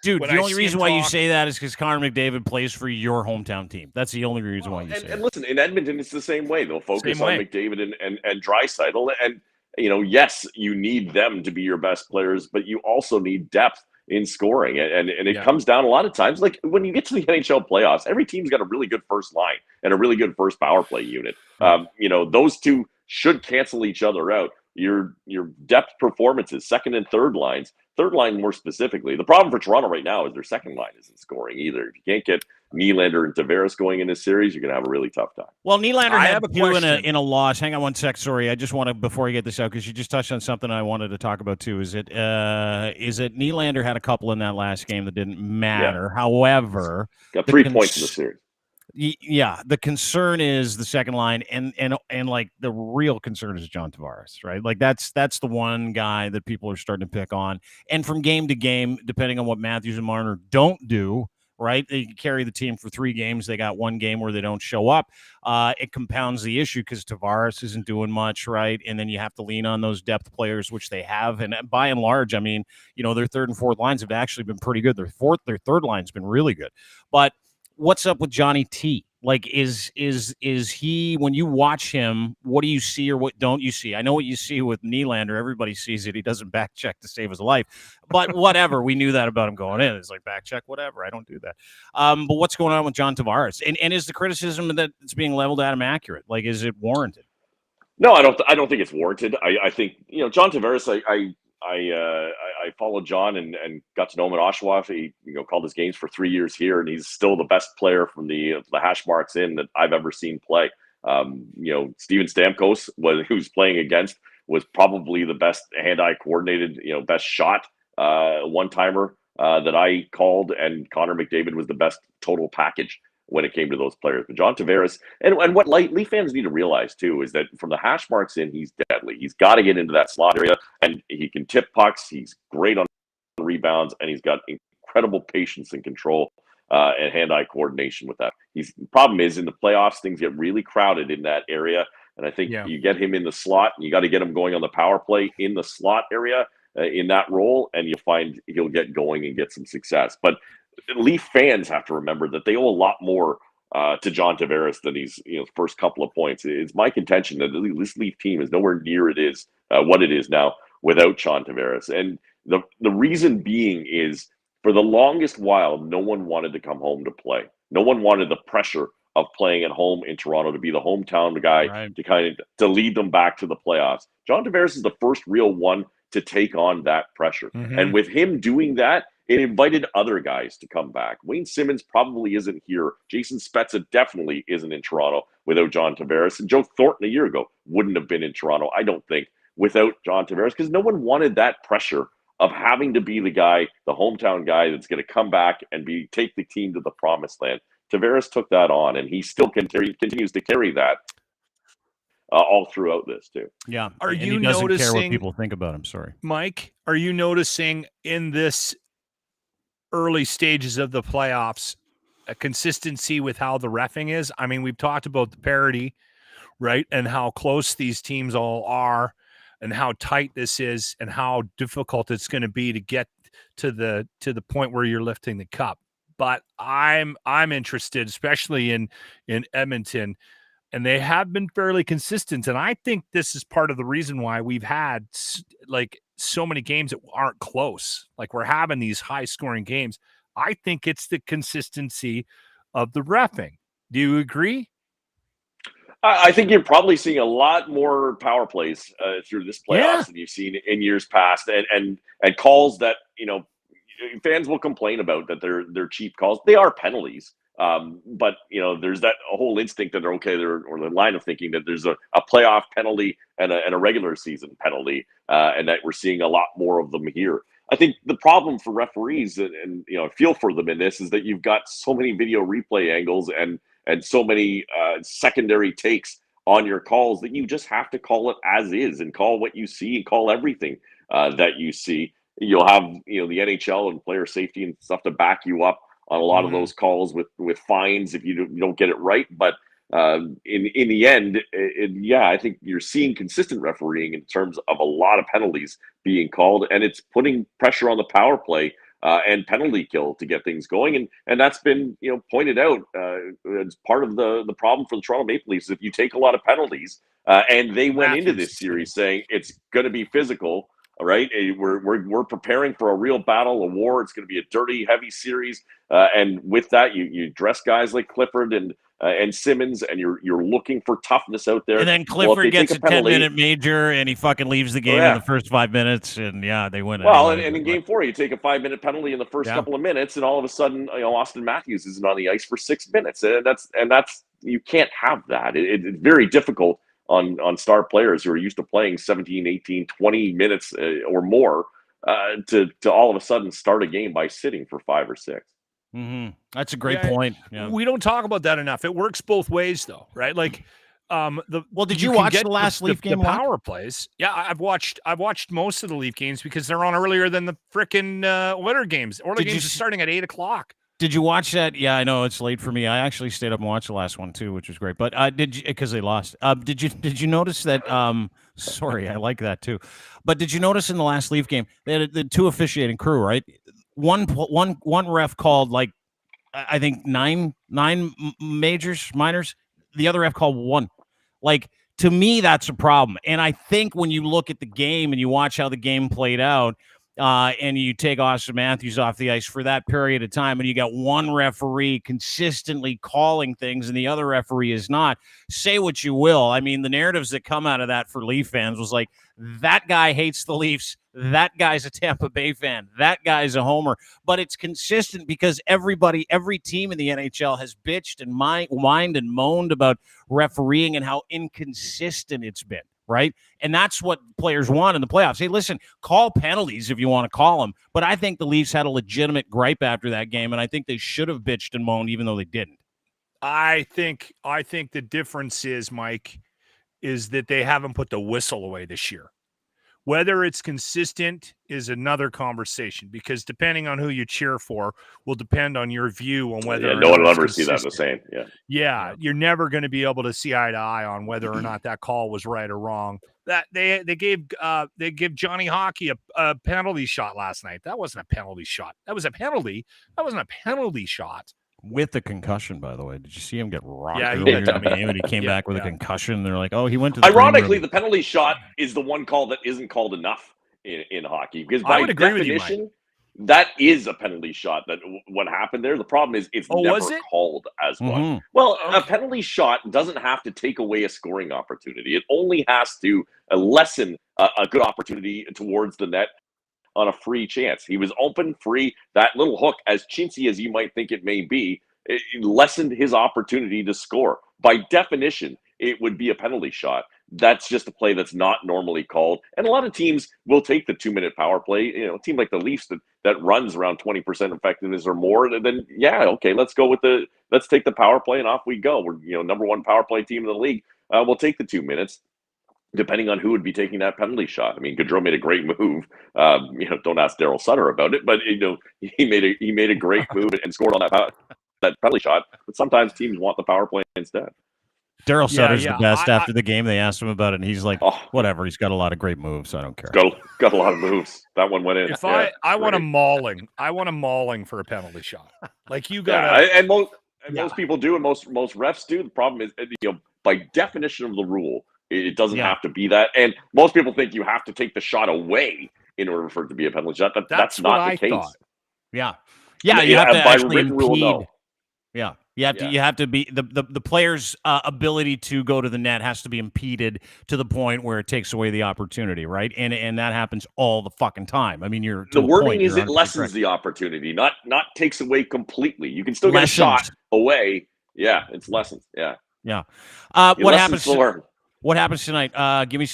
Dude. The only reason why you say that is because Connor McDavid plays for your hometown team. That's the only reason why you say. And listen, in Edmonton, it's the same way. They'll focus on McDavid and Draisaitl, and yes, you need them to be your best players, but you also need depth in scoring, and it comes down a lot of times. Like when you get to the NHL playoffs, every team's got a really good first line and a really good first power play unit. Those two should cancel each other out. Your depth performances, second and third line more specifically. The problem for Toronto right now is their second line isn't scoring either. If you can't get Nylander and Tavares going in this series, you're going to have a really tough time. Well, Nylander had two in a loss. Hang on one sec. Sorry, I just want to, before I get this out, because you just touched on something I wanted to talk about too. Is it Nylander had a couple in that last game that didn't matter. Yeah. However, got 3 points in the series. Yeah, the concern is the second line, and like the real concern is John Tavares, right? Like that's the one guy that people are starting to pick on. And from game to game, depending on what Matthews and Marner don't do, right? They carry the team for 3 games. They got 1 game where they don't show up. It compounds the issue because Tavares isn't doing much, right? And then you have to lean on those depth players, which they have. And by and large, I mean, their third and fourth lines have actually been pretty good. Their third line's been really good. But what's up with Johnny T? Like, is he, when you watch him, what do you see or what don't you see? I know what you see with Nylander. Everybody sees it. He doesn't back check to save his life. But whatever. We knew that about him going in. It's like, back check, whatever. I don't do that. But what's going on with John Tavares? And is the criticism that's being leveled at him accurate? Like, is it warranted? No, I don't think it's warranted. I think, John Tavares, I followed John and got to know him at Oshawa. He called his games for 3 years here, and he's still the best player from the hash marks in that I've ever seen play. Steven Stamkos, who's playing against, was probably the best hand-eye coordinated, best shot one-timer that I called, and Connor McDavid was the best total package when it came to those players. But John Tavares, and what Leaf fans need to realize too, is that from the hash marks in, he's deadly. He's got to get into that slot area, and he can tip pucks. He's great on rebounds, and he's got incredible patience and control and hand-eye coordination with that. Problem is, in the playoffs, things get really crowded in that area, and I think you get him in the slot, and you got to get him going on the power play in the slot area in that role, and you'll find he'll get going and get some success. But Leaf fans have to remember that they owe a lot more to John Tavares than these first couple of points. It's my contention that this Leaf team is nowhere near what it is now without John Tavares. And the reason being is, for the longest while, no one wanted to come home to play. No one wanted the pressure of playing at home in Toronto, to be the hometown guy, to lead them back to the playoffs. John Tavares is the first real one to take on that pressure. Mm-hmm. And with him doing that, it invited other guys to come back. Wayne Simmons probably isn't here. Jason Spezza definitely isn't in Toronto without John Tavares. And Joe Thornton a year ago wouldn't have been in Toronto, I don't think, without John Tavares, because no one wanted that pressure of having to be the guy, the hometown guy that's going to come back and take the team to the promised land. Tavares took that on, and he still continues to carry that all throughout this too. Yeah. Are and you he doesn't noticing, care what people think about him? Sorry, Mike, are you noticing in this early stages of the playoffs a consistency with how the reffing is? I mean, we've talked about the parity, right? And how close these teams all are, and how tight this is, and how difficult it's going to be to get to the point where you're lifting the cup. But I'm interested, especially in Edmonton, and they have been fairly consistent. And I think this is part of the reason why we've had like so many games that aren't close. Like, we're having these high scoring games. I think it's the consistency of the reffing. Do you agree? I think you're probably seeing a lot more power plays through this playoffs than you've seen in years past, and calls that fans will complain about, that they're cheap calls. They are penalties, but there's that whole instinct that they're okay there, or the line of thinking that there's a playoff penalty and a regular season penalty, and that we're seeing a lot more of them here. I think the problem for referees, and I feel for them in this, is that you've got so many video replay angles and so many secondary takes on your calls that you just have to call it as is, and call what you see, and call everything that you see. You'll have the NHL and player safety and stuff to back you up on a lot of those calls with fines if you don't get it right. But in the end, I think you're seeing consistent refereeing in terms of a lot of penalties being called, and it's putting pressure on the power play and penalty kill to get things going, and that's been pointed out as part of the problem for the Toronto Maple Leafs. If you take a lot of penalties, and they went into this series saying it's going to be physical. All right, we're preparing for a real battle, a war. It's going to be a dirty, heavy series, and with that, you dress guys like Clifford and Simmons, and you're looking for toughness out there. And then Clifford gets a 10-minute major, and he fucking leaves the game in the first 5 minutes, and they win it. Well, and in Game 4, you take a 5-minute penalty in the first couple of minutes, and all of a sudden, Austin Matthews isn't on the ice for 6 minutes, and that's you can't have that. It's very difficult on star players who are used to playing 17, 18, 20 minutes or more to all of a sudden start a game by sitting for 5 or 6. Mm-hmm. That's a great point. Yeah. We don't talk about that enough. It works both ways, though, right? Like, did you watch the last Leaf game? The power plays. Yeah, I've watched most of the Leaf games because they're on earlier than the frickin' Oilers games. Oilers games are starting at 8:00. Did you watch that? Yeah, I know it's late for me. I actually stayed up and watched the last one too, which was great. But did you, because they lost? Did you notice that? Sorry, I like that too. But did you notice in the last Leaf game they had the two officiating crew, right? One ref called like I think nine minors. The other ref called one. Like, to me, that's a problem. And I think when you look at the game and you watch how the game played out, and you take Austin Matthews off the ice for that period of time, and you got one referee consistently calling things and the other referee is not, say what you will. I mean, the narratives that come out of that for Leaf fans was like, that guy hates the Leafs. That guy's a Tampa Bay fan. That guy's a homer. But it's consistent because every team in the NHL has bitched and whined and moaned about refereeing and how inconsistent it's been. Right. And that's what players want in the playoffs. Hey, listen, call penalties if you want to call them. But I think the Leafs had a legitimate gripe after that game, and I think they should have bitched and moaned even though they didn't. I think the difference is, Mike, is that they haven't put the whistle away this year. Whether it's consistent is another conversation, because depending on who you cheer for will depend on your view on whether or no not one will it's ever see that the consistent. same. Yeah, you're never going to be able to see eye to eye on whether or not that call was right or wrong. That they gave Johnny Hockey a penalty shot last night. That wasn't a penalty shot. That was a penalty. That wasn't a penalty shot. With the concussion, by the way. Did you see him get rocked Yeah, he earlier got in the game and he came back with a concussion? They're like, oh, he went to the Ironically, the penalty shot is the one call that isn't called enough in hockey, because by I would agree with you, definition, that is a penalty shot. That what happened there. The problem is it's never called as one. Well, a penalty shot doesn't have to take away a scoring opportunity. It only has to lessen a good opportunity towards the net on a free chance. He was open, free. That little hook, as chintzy as you might think it may be, it lessened his opportunity to score. By definition, it would be a penalty shot. That's just a play that's not normally called. And a lot of teams will take the 2-minute power play. You know, a team like the Leafs that runs around 20% effectiveness or more, and then, let's take the power play and off we go. We're, number one power play team in the league. We'll take the 2 minutes, depending on who would be taking that penalty shot. I mean, Gaudreau made a great move. Don't ask Daryl Sutter about it, but he made a great move and scored on that penalty shot. But sometimes teams want the power play instead. Daryl Sutter's the best. After the game, they asked him about it, and he's like, whatever. He's got a lot of great moves, so I don't care. Got a lot of moves. That one went in. If I want a mauling. I want a mauling for a penalty shot. Like you got and most people do, and most refs do. The problem is, by definition of the rule, it doesn't have to be that. And most people think you have to take the shot away in order for it to be a penalty shot. That's not the case. Thought. Yeah, you have to actually impede. Rule, no. Yeah, you have to be the player's ability to go to the net has to be impeded to the point where it takes away the opportunity, right? And that happens all the fucking time. I mean, the wording is it lessens the opportunity, not takes away completely. You can still get a shot away. Yeah, it's lessons. Yeah. What happens? What happens tonight? Give me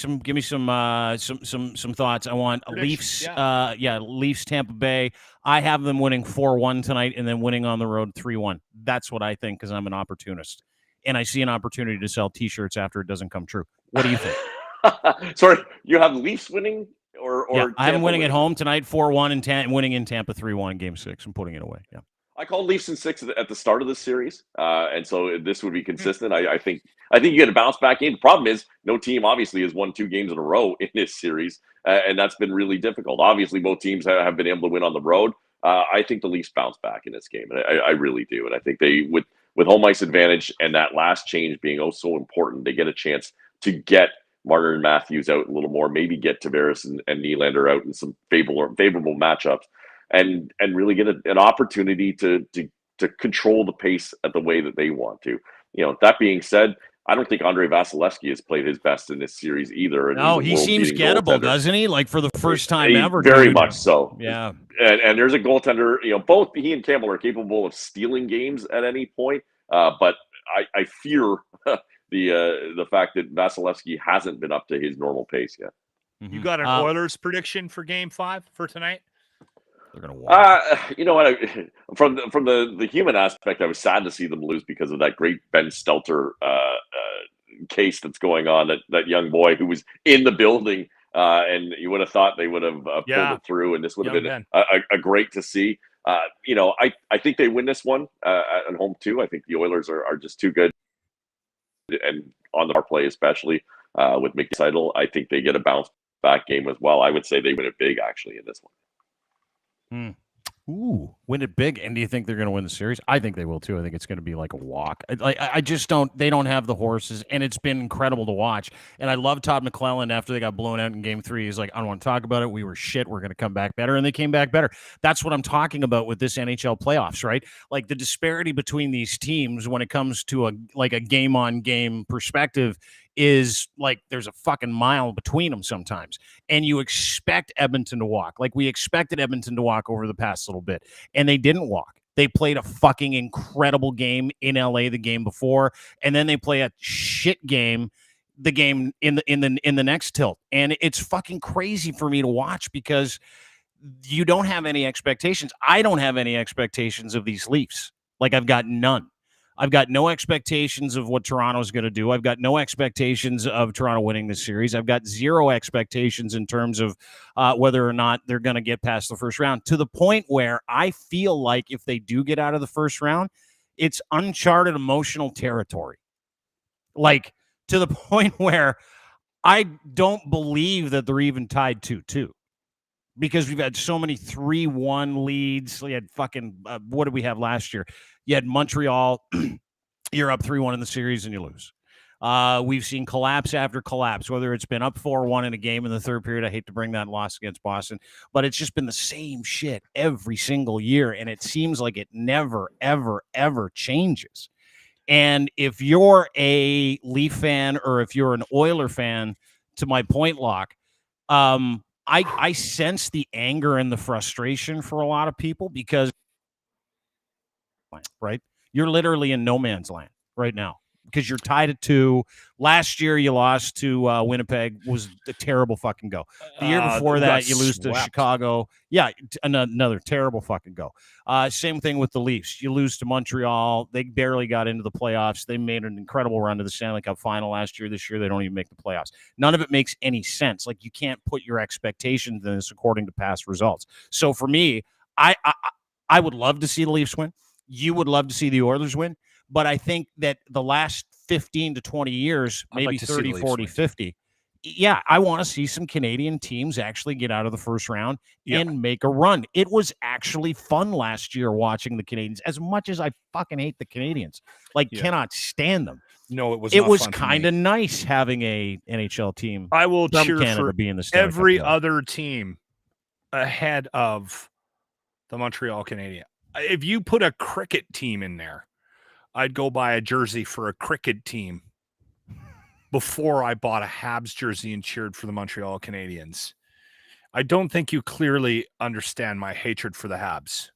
some thoughts. I want Leafs. Leafs, Tampa Bay. I have them winning 4-1 tonight and then winning on the road 3-1. That's what I think, because I'm an opportunist, and I see an opportunity to sell T-shirts after it doesn't come true. What do you think? Sorry, you have Leafs winning or I have them winning at home tonight 4-1 and winning in Tampa 3-1 Game 6 and putting it away. Yeah. I called Leafs in 6 at the start of the series, and so this would be consistent. I think you get a bounce back game. The problem is no team obviously has won 2 games in a row in this series, and that's been really difficult. Obviously, both teams have been able to win on the road. I think the Leafs bounce back in this game, and I really do. And I think they, with home ice advantage and that last change being so important, they get a chance to get Marner and Matthews out a little more, maybe get Tavares and Nylander out in some favorable matchups. And really get an opportunity to control the pace at the way that they want to. That being said, I don't think Andrei Vasilevsky has played his best in this series either. No, he seems gettable, doesn't he? Like for the first time ever. Very much so. Yeah. And there's a goaltender. Both he and Campbell are capable of stealing games at any point. But I fear the fact that Vasilevsky hasn't been up to his normal pace yet. Mm-hmm. You got an Oilers prediction for Game 5 for tonight? They're gonna walk. You know what? From the human aspect, I was sad to see them lose because of that great Ben Stelter case that's going on. That young boy who was in the building, and you would have thought they would have pulled it through, and this would have been a great to see. I think they win this one at home too. I think the Oilers are just too good, and on the power play especially with Mickey Seidel, I think they get a bounce back game as well. I would say they win it big actually in this one. Ooh, win it big. And do you think they're going to win the series? I think they will too. I think it's going to be like a walk. I just don't. They don't have the horses, and it's been incredible to watch. And I love Todd McClellan after they got blown out in Game 3. He's like, I don't want to talk about it. We were shit. We're going to come back better, and they came back better. That's what I'm talking about with this NHL playoffs, right? Like the disparity between these teams when it comes to a game-on-game perspective is like there's a fucking mile between them sometimes. And you expect Edmonton to walk. Like we expected Edmonton to walk over the past little bit. And they didn't walk. They played a fucking incredible game in LA the game before. And then they play a shit game the game in the next tilt. And it's fucking crazy for me to watch because you don't have any expectations. I don't have any expectations of these Leafs. Like I've got none. I've got no expectations of what Toronto's going to do. I've got no expectations of Toronto winning this series. I've got zero expectations in terms of whether or not they're going to get past the first round, to the point where I feel like if they do get out of the first round, it's uncharted emotional territory. Like, to the point where I don't believe that they're even tied 2-2. Because we've had so many 3-1 leads. We had fucking, what did we have last year? You had Montreal, you're up 3-1 in the series and you lose. We've seen collapse after collapse, whether it's been up 4-1 in a game in the third period. I hate to bring that loss against Boston, but it's just been the same shit every single year. And it seems like it never, ever, ever changes. And if you're a Leaf fan or if you're an Oiler fan, to my point, Locke, I sense the anger and the frustration for a lot of people because, right, you're literally in no man's land right now because you're tied at 2. Last year you lost to Winnipeg, was a terrible fucking go. The year before that you lose to Chicago. Yeah, another terrible fucking go. Same thing with the Leafs. You lose to Montreal. They barely got into the playoffs. They made an incredible run to the Stanley Cup final last year. This year they don't even make the playoffs. None of it makes any sense. Like, you can't put your expectations in this according to past results. So for me, I would love to see the Leafs win. You would love to see the Oilers win. But I think that the last 15 to 20 years, maybe 30, 40, 50, yeah, I want to see some Canadian teams actually get out of the first round and make a run. It was actually fun last year watching the Canadians, as much as I fucking hate the Canadians. Cannot stand them. No, it was kind of nice having a NHL team. I will cheer Canada for being the every other team ahead of the Montreal Canadiens. If you put a cricket team in there, I'd go buy a jersey for a cricket team before I bought a Habs jersey and cheered for the Montreal Canadiens. I don't think you clearly understand my hatred for the Habs.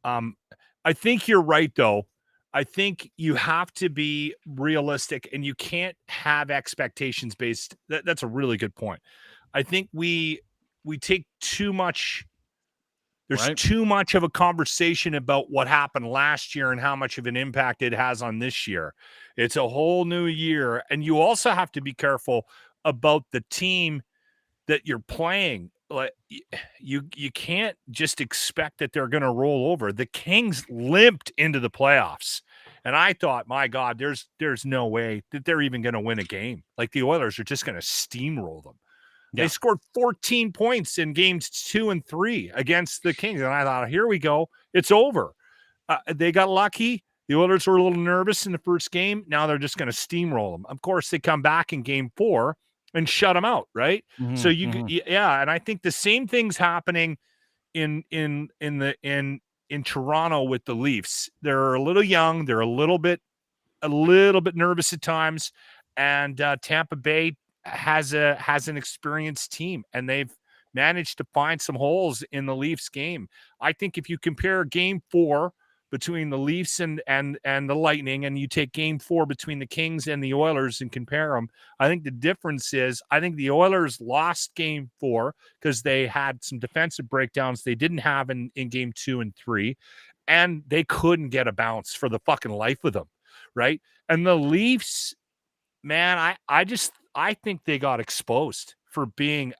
I think you're right, though. I think you have to be realistic and you can't have expectations based. That's a really good point. I think we take too much. There's too much of a conversation about what happened last year and how much of an impact it has on this year. It's a whole new year. And you also have to be careful about the team that you're playing. Like, you can't just expect that they're going to roll over. The Kings limped into the playoffs. And I thought, my God, there's no way that they're even going to win a game. Like, the Oilers are just going to steamroll them. Yeah. They scored 14 points in games 2 and 3 against the Kings. And I thought, here we go. It's over. They got lucky. The Oilers were a little nervous in the first game. Now they're just going to steamroll them. Of course, they come back in game 4 and shut them out, right? Mm-hmm, so and I think the same thing's happening in Toronto with the Leafs. They're a little young. They're a little bit nervous at times. And Tampa Bay has an experienced team, and they've managed to find some holes in the Leafs game. I think if you compare game 4 between the Leafs and the Lightning, and you take game 4 between the Kings and the Oilers and compare them, I think the difference is I think the Oilers lost game 4 because they had some defensive breakdowns they didn't have in game 2 and 3, and they couldn't get a bounce for the fucking life of them, right? And the Leafs, man, I think they got exposed for being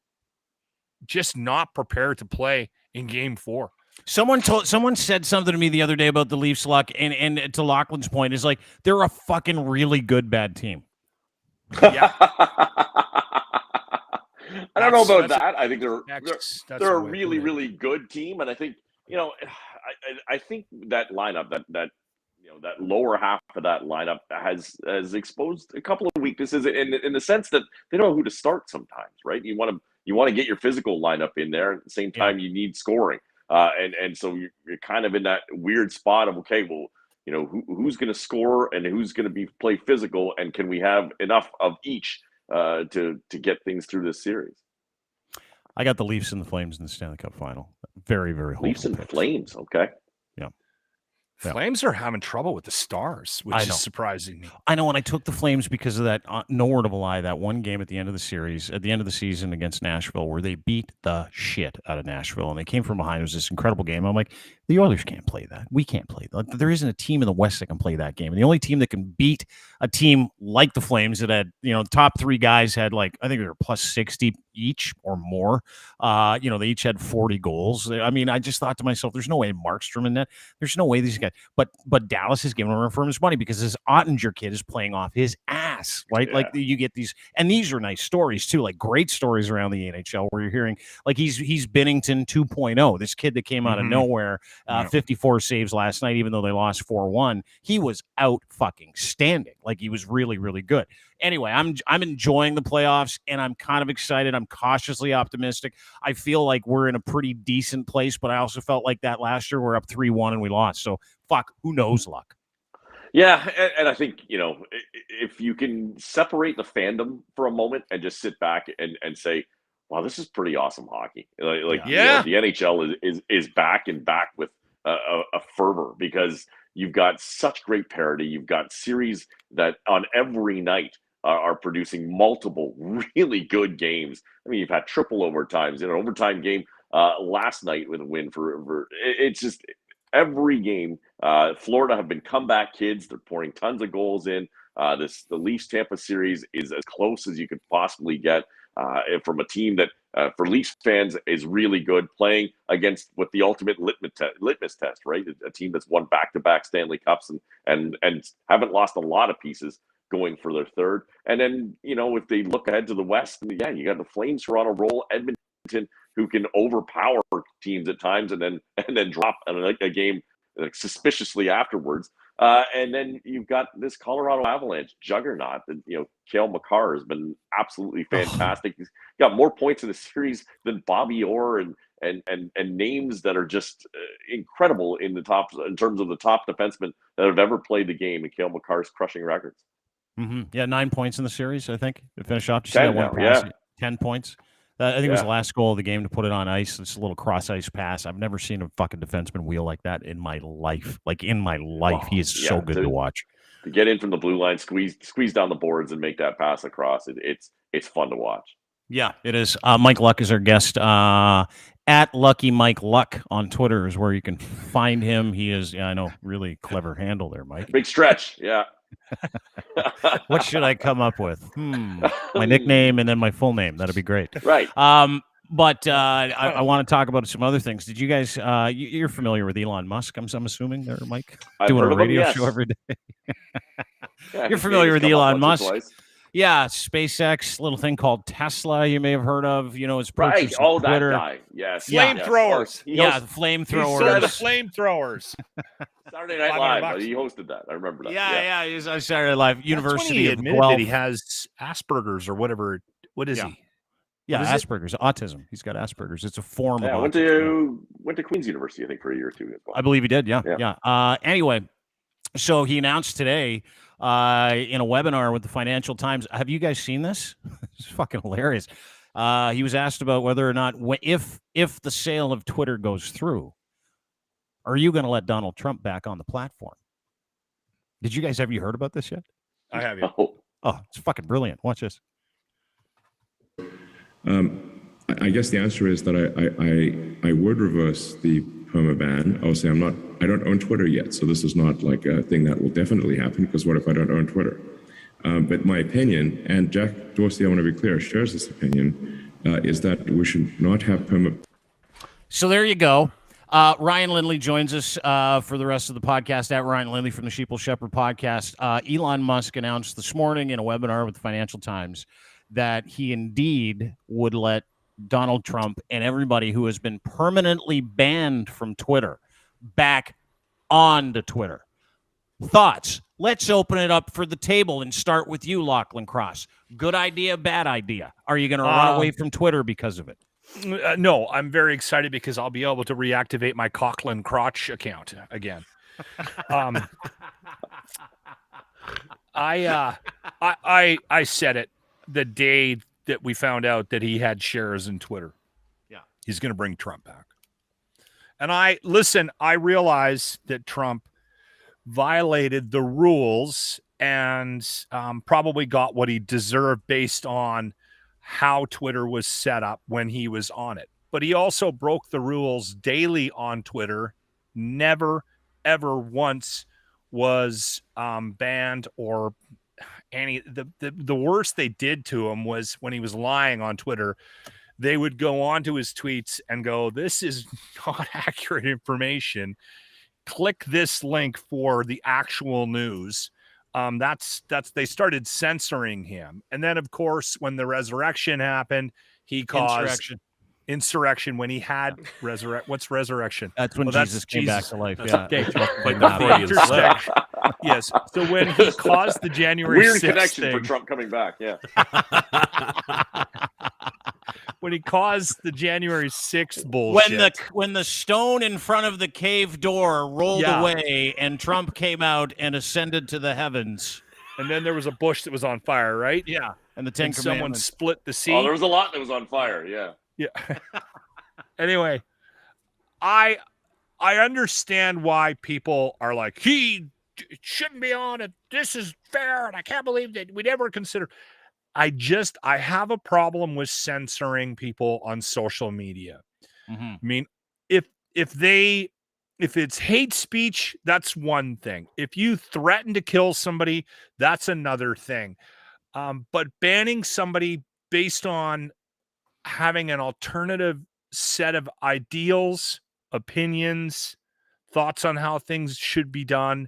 just not prepared to play in game 4. Someone said something to me the other day about the Leafs, Luck, and to Lachlan's point, is like, they're a fucking really good bad team. Yeah. I don't know about that. I think they're a really, really good team, and I think, I think that lineup, that lower half of that lineup has exposed a couple of weaknesses in the sense that they don't know who to start sometimes, right? You want to get your physical lineup in there. At the same time, you need scoring. And so you're kind of in that weird spot of, okay, well, who's going to score and who's going to play physical, and can we have enough of each to get things through this series? I got the Leafs and the Flames in the Stanley Cup final. Very, very Leafs and Flames, okay. Yeah. Flames are having trouble with the Stars, which is surprising me. I know, and I took the Flames because of that, nowhere to lie, that one game at the end of the series, at the end of the season against Nashville, where they beat the shit out of Nashville, and they came from behind. It was this incredible game. I'm like, the Oilers can't play that. We can't play that. There isn't a team in the West that can play that game. And the only team that can beat a team like the Flames that had, the top three guys had I think they were plus 60 each or more. They each had 40 goals. I mean, I just thought to myself, there's no way Markstrom in that. There's no way these guys. But Dallas is giving him for his money because this Ottinger kid is playing off his ass, right? Yeah. Like you get these, and these are nice stories too, like great stories around the NHL where you're hearing like he's Binnington 2.0. This kid that came out of nowhere, 54 saves last night, even though they lost 4-1. He was out fucking standing. Like he was really, really good. Anyway, I'm enjoying the playoffs, and I'm kind of excited. I'm cautiously optimistic. I feel like we're in a pretty decent place, but I also felt like that last year we're up 3-1 and we lost. So fuck, who knows, Luck? Yeah, and I think, if you can separate the fandom for a moment and just sit back and say, wow, this is pretty awesome hockey. The NHL is back and back with a fervor because you've got such great parity. You've got series that on every night are producing multiple really good games. I mean, you've had triple overtimes, an overtime game last night with a win for it's just every game. Florida have been comeback kids. They're pouring tons of goals in. The Leafs Tampa series is as close as you could possibly get from a team that for Leafs fans is really good, playing against what the ultimate litmus test, right? A team that's won back-to-back Stanley Cups and haven't lost a lot of pieces going for their third. And then, if they look ahead to the West, you got the Flames who are on a roll, Edmonton who can overpower teams at times and then drop a game suspiciously afterwards. And then you've got this Colorado Avalanche juggernaut that, Cale Makar has been absolutely fantastic. He's got more points in the series than Bobby Orr and names that are just incredible in terms of the top defensemen that have ever played the game. And Cale Makar's crushing records. Mm-hmm. Yeah, 9 points in the series, I think. To finish off, 10 points. I think it was the last goal of the game to put it on ice. It's a little cross-ice pass. I've never seen a fucking defenseman wheel like that in my life. He is so good to watch. To get in from the blue line, squeeze down the boards and make that pass across, it's fun to watch. Yeah, it is. Mike Luck is our guest. At Lucky Mike Luck on Twitter is where you can find him. He is, I know, really clever handle there, Mike. Big stretch, yeah. What should I come up with? My nickname and then my full name. That'd be great. Right. But I want to talk about some other things. Did you guys? You're familiar with Elon Musk? I'm assuming there, Mike. Doing a radio show every day. You're familiar with Elon Musk? Yeah, SpaceX, little thing called Tesla. You may have heard of. His purchase of Twitter. That guy. Yes. Flamethrowers. The flamethrowers. The flamethrowers. Saturday Night Live. He hosted that. I remember that. Yeah. He's on Saturday Night Live. University of Guelph. That he has Asperger's or whatever. What is he? Yeah, Asperger's, autism. He's got Asperger's. It's a form of autism. Went to Queen's University, I think, for a year or two as well. I believe he did, yeah. Anyway, so he announced today in a webinar with the Financial Times. Have you guys seen this? It's fucking hilarious. He was asked about whether or not, if the sale of Twitter goes through, are you going to let Donald Trump back on the platform? Have you heard about this yet? I have, yeah. Oh, it's fucking brilliant. Watch this. I guess the answer is that I would reverse the perma ban. Obviously, I don't own Twitter yet, so this is not like a thing that will definitely happen, because what if I don't own Twitter? But my opinion, and Jack Dorsey, I want to be clear, shares this opinion, is that we should not have perma. So there you go. Ryan Lindley joins us for the rest of the podcast. At Ryan Lindley from the Sheeple Shepherd podcast. Elon Musk announced this morning in a webinar with the Financial Times that he indeed would let Donald Trump and everybody who has been permanently banned from Twitter back onto Twitter. Thoughts? Let's open it up for the table and start with you, Lachlan Cross. Good idea, bad idea? Are you going to run away from Twitter because of it? No, I'm very excited because I'll be able to reactivate my Coughlin Crotch account again. I said it the day that we found out that he had shares in Twitter. Yeah. He's going to bring Trump back. And I realize that Trump violated the rules and probably got what he deserved based on how Twitter was set up when he was on it. But he also broke the rules daily on Twitter. Never, ever once was banned or any. The worst they did to him was when he was lying on Twitter. They would go onto his tweets and go, "This is not accurate information. Click this link for the actual news." That's they started censoring him. And then, of course, when the resurrection happened, he caused insurrection when he had what's resurrection? That's when Jesus came back to life. Yeah. Okay. Yes. So when he caused the January Weird 6th connection thing, for Trump coming back. Yeah. when he caused the January 6th bullshit. When the stone in front of the cave door rolled away and Trump came out and ascended to the heavens. And then there was a bush that was on fire, right? Yeah. And the Ten and someone Commandments. split the sea. Oh, there was a lot that was on fire. Yeah. Yeah. Anyway, I understand why people are like, he shouldn't be on it. This is fair. And I can't believe that we'd ever consider. I have a problem with censoring people on social media. Mm-hmm. I mean, if it's hate speech, that's one thing. If you threaten to kill somebody, that's another thing. But banning somebody based on having an alternative set of ideals, opinions, thoughts on how things should be done,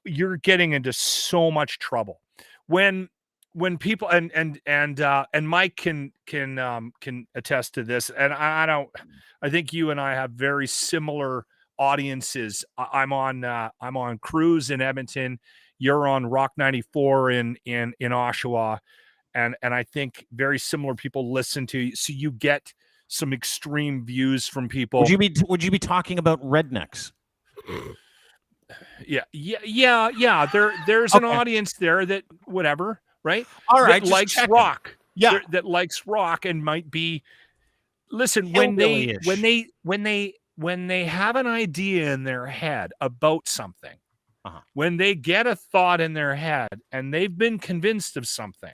you're getting into so much trouble. When people and Mike can attest to this, and I think you and I have very similar audiences. I'm on Cruise in Edmonton. You're on Rock 94 in Oshawa. And I think very similar people listen to you, so you get some extreme views from people. Would you be talking about rednecks? Yeah. There's an audience there that whatever, right? All right, that likes rock. Yeah, that likes rock and might be. Listen, when they have an idea in their head about something, when they get a thought in their head and they've been convinced of something.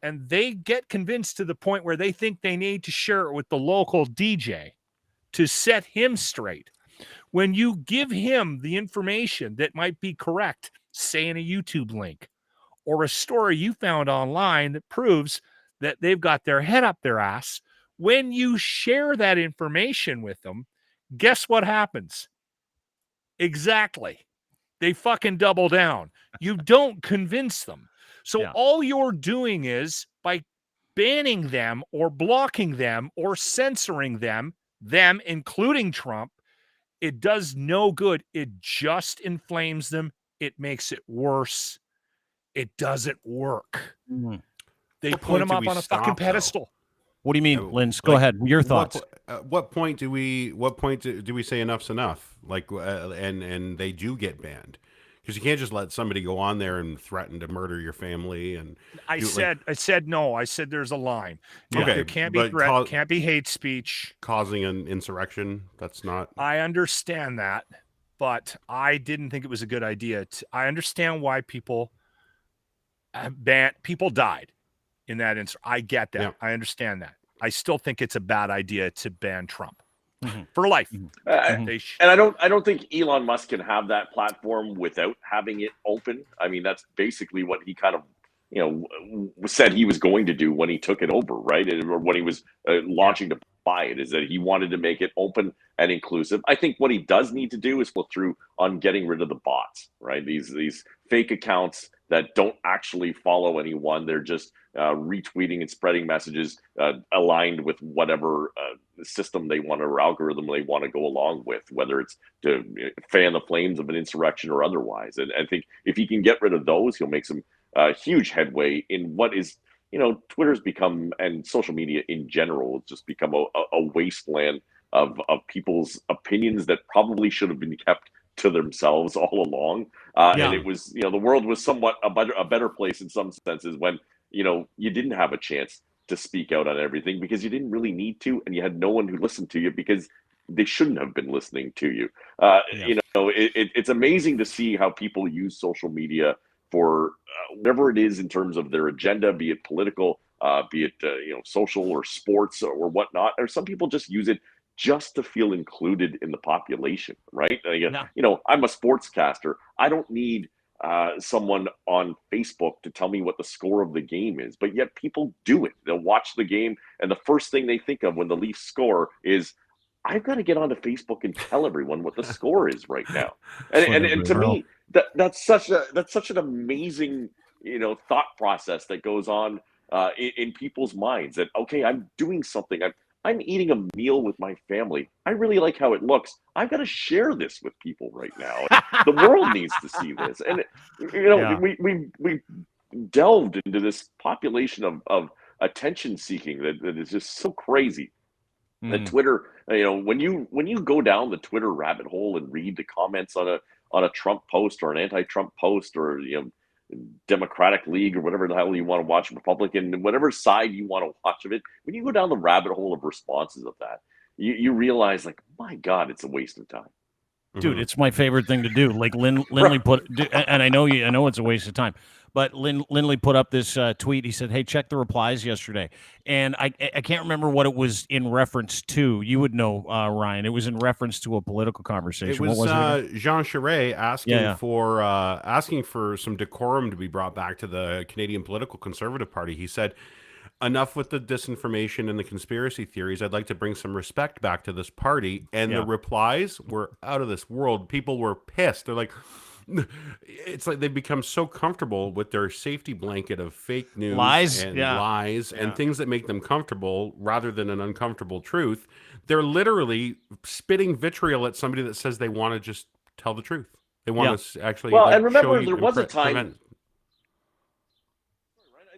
And they get convinced to the point where they think they need to share it with the local DJ to set him straight. When you give him the information that might be correct, say in a YouTube link or a story you found online that proves that they've got their head up their ass, when you share that information with them, guess what happens? Exactly. They fucking double down. You don't convince them. So all you're doing is by banning them or blocking them or censoring them, including Trump, it does no good. It just inflames them. It makes it worse. It doesn't work. Mm-hmm. They put them up on a fucking pedestal. What do you mean, Linz? Go ahead. Your thoughts. What point do we say enough's enough? Like, and they do get banned. Because you can't just let somebody go on there and threaten to murder your family. And I said no. I said there's a line. Okay, there can't be threat. Can't be hate speech. Causing an insurrection. That's not. I understand that, but I didn't think it was a good idea. I understand why people died in that incident. I get that. Yeah. I understand that. I still think it's a bad idea to ban Trump. Mm-hmm. For life. And I don't think Elon Musk can have that platform without having it open. I mean, that's basically what he kind of, said he was going to do when he took it over, right? Or when he was launching to buy it, is that he wanted to make it open and inclusive. I think what he does need to do is flip through on getting rid of the bots, right? These fake accounts that don't actually follow anyone. They're just retweeting and spreading messages aligned with whatever system they want or algorithm they want to go along with, whether it's to fan the flames of an insurrection or otherwise. And I think if he can get rid of those, he'll make some huge headway in what is, Twitter's become, and social media in general, has just become a wasteland of people's opinions that probably should have been kept to themselves all along. And it was, the world was somewhat a better place in some senses when, you didn't have a chance to speak out on everything because you didn't really need to, and you had no one who listened to you because they shouldn't have been listening to you. It's amazing to see how people use social media for whatever it is in terms of their agenda, be it political, be it social or sports or whatnot. Or some people just use it just to feel included in the population, right? I'm a sportscaster. I don't need someone on Facebook to tell me what the score of the game is, but yet people do it. They'll watch the game, and the first thing they think of when the Leafs score is, I've got to get onto Facebook and tell everyone what the score is right now. And to me, that's such an amazing thought process that goes on in people's minds. That okay, I'm doing something. I'm eating a meal with my family. I really like how it looks. I've got to share this with people right now. The world needs to see this. And we delved into this population of attention seeking that is just so crazy. The Twitter, when you go down the Twitter rabbit hole and read the comments on a Trump post or an anti-Trump post or Democratic League or whatever the hell you want to watch, Republican, whatever side you want to watch of it, when you go down the rabbit hole of responses of that, you realize, like, my God, it's a waste of time. Dude, it's my favorite thing to do. Like Lindley and I know it's a waste of time, but Lindley put up this tweet. He said, "Hey, check the replies yesterday," and I can't remember what it was in reference to. You would know, Ryan. It was in reference to a political conversation. It was, what was it Jean Charest asking for some decorum to be brought back to the Canadian political Conservative Party. He said, "Enough with the disinformation and the conspiracy theories. I'd like to bring some respect back to this party." And the replies were out of this world. People were pissed. They're like, it's like they've become so comfortable with their safety blanket of fake news, lies and things that make them comfortable rather than an uncomfortable truth. They're literally spitting vitriol at somebody that says they want to just tell the truth. They want to actually. Well, and remember, there was a time.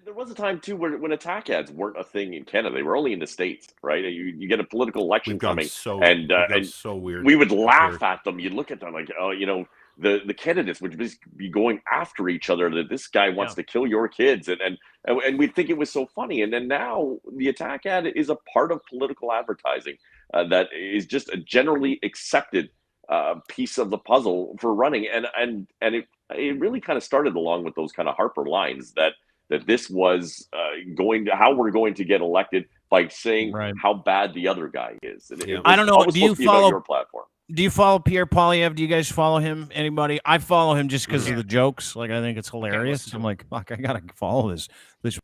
There was a time too when attack ads weren't a thing in Canada. They were only in the States, right? You get a political election coming, and so weird. We would laugh at them. You'd look at them like, the candidates would just be going after each other. That this guy wants to kill your kids, and we'd think it was so funny. And then now the attack ad is a part of political advertising that is just a generally accepted piece of the puzzle for running. And it really kind of started along with those kind of Harper lines that this was how we're going to get elected by saying how bad the other guy is. I don't know. Do you follow your platform? Do you follow Pierre Poilievre? Do you guys follow him? Anybody? I follow him just because of the jokes. Like, I think it's hilarious. I'm like, fuck, I gotta follow this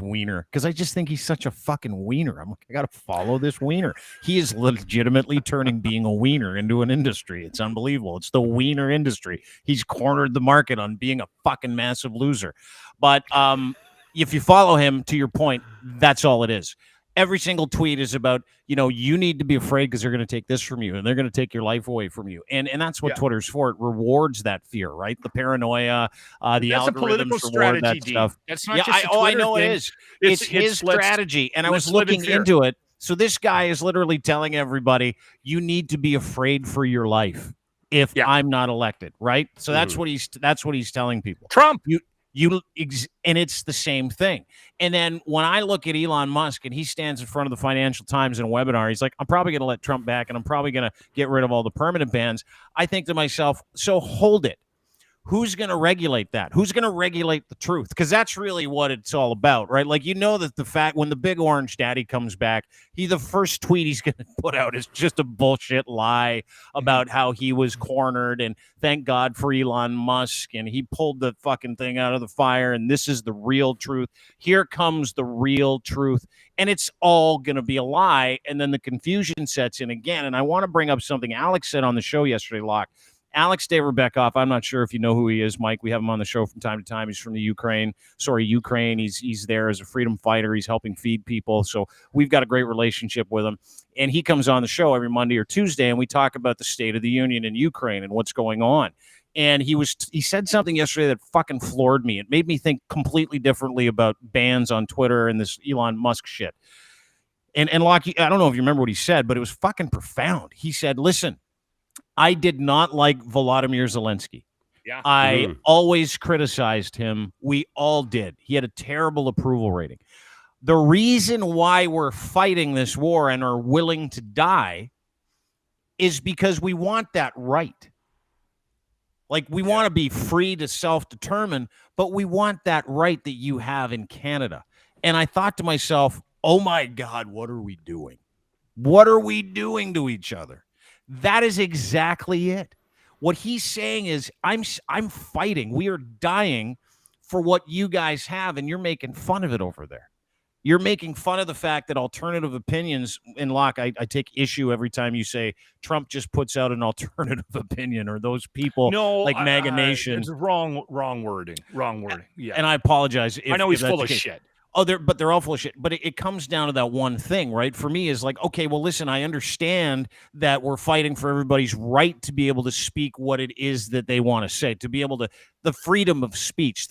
wiener because I just think he's such a fucking wiener. I'm like, I gotta follow this wiener. He is legitimately turning being a wiener into an industry. It's unbelievable. It's the wiener industry. He's cornered the market on being a fucking massive loser. But if you follow him, to your point, that's all it is. Every single tweet is about, you need to be afraid because they're going to take this from you and they're going to take your life away from you. And that's what Twitter's for. It rewards that fear, right? The paranoia, the algorithms reward that stuff. That's not just I know thing. It is. It's his strategy. And I was looking into it. So this guy is literally telling everybody, you need to be afraid for your life if I'm not elected, right? So that's what he's telling people. Trump. And it's the same thing. And then when I look at Elon Musk and he stands in front of the Financial Times in a webinar, he's like, I'm probably going to let Trump back and I'm probably going to get rid of all the permanent bans. I think to myself, so hold it. Who's going to regulate that? Who's going to regulate the truth? Because that's really what it's all about, right? Like, that the fact when the big orange daddy comes back, the first tweet he's going to put out is just a bullshit lie about how he was cornered and thank God for Elon Musk and he pulled the fucking thing out of the fire and this is the real truth. Here comes the real truth. And it's all going to be a lie. And then the confusion sets in again. And I want to bring up something Alex said on the show yesterday, Locke. Alex Daverbekoff, I'm not sure if you know who he is, Mike. We have him on the show from time to time. He's from the Ukraine. He's there as a freedom fighter. He's helping feed people. So we've got a great relationship with him. And he comes on the show every Monday or Tuesday, and we talk about the state of the union in Ukraine and what's going on. And he said something yesterday that fucking floored me. It made me think completely differently about bans on Twitter and this Elon Musk shit. And Locke, I don't know if you remember what he said, but it was fucking profound. He said, listen, I did not like Volodymyr Zelensky. Yeah. I always criticized him. We all did. He had a terrible approval rating. The reason why we're fighting this war and are willing to die is because we want that right. Like, we want to be free to self-determine, but we want that right that you have in Canada. And I thought to myself, oh my God, what are we doing? What are we doing to each other? That is exactly it. What he's saying is, I'm fighting. We are dying for what you guys have, and you're making fun of it over there. You're making fun of the fact that alternative opinions, and Locke, I take issue every time you say Trump just puts out an alternative opinion, or those people like MAGA Nation. It's wrong wording. Yeah. And I apologize. I know he's full of shit. Oh, they're all full of shit. But it comes down to that one thing, right? For me, is like, okay, well, listen, I understand that we're fighting for everybody's right to be able to speak what it is that they want to say, to be able to, the freedom of speech,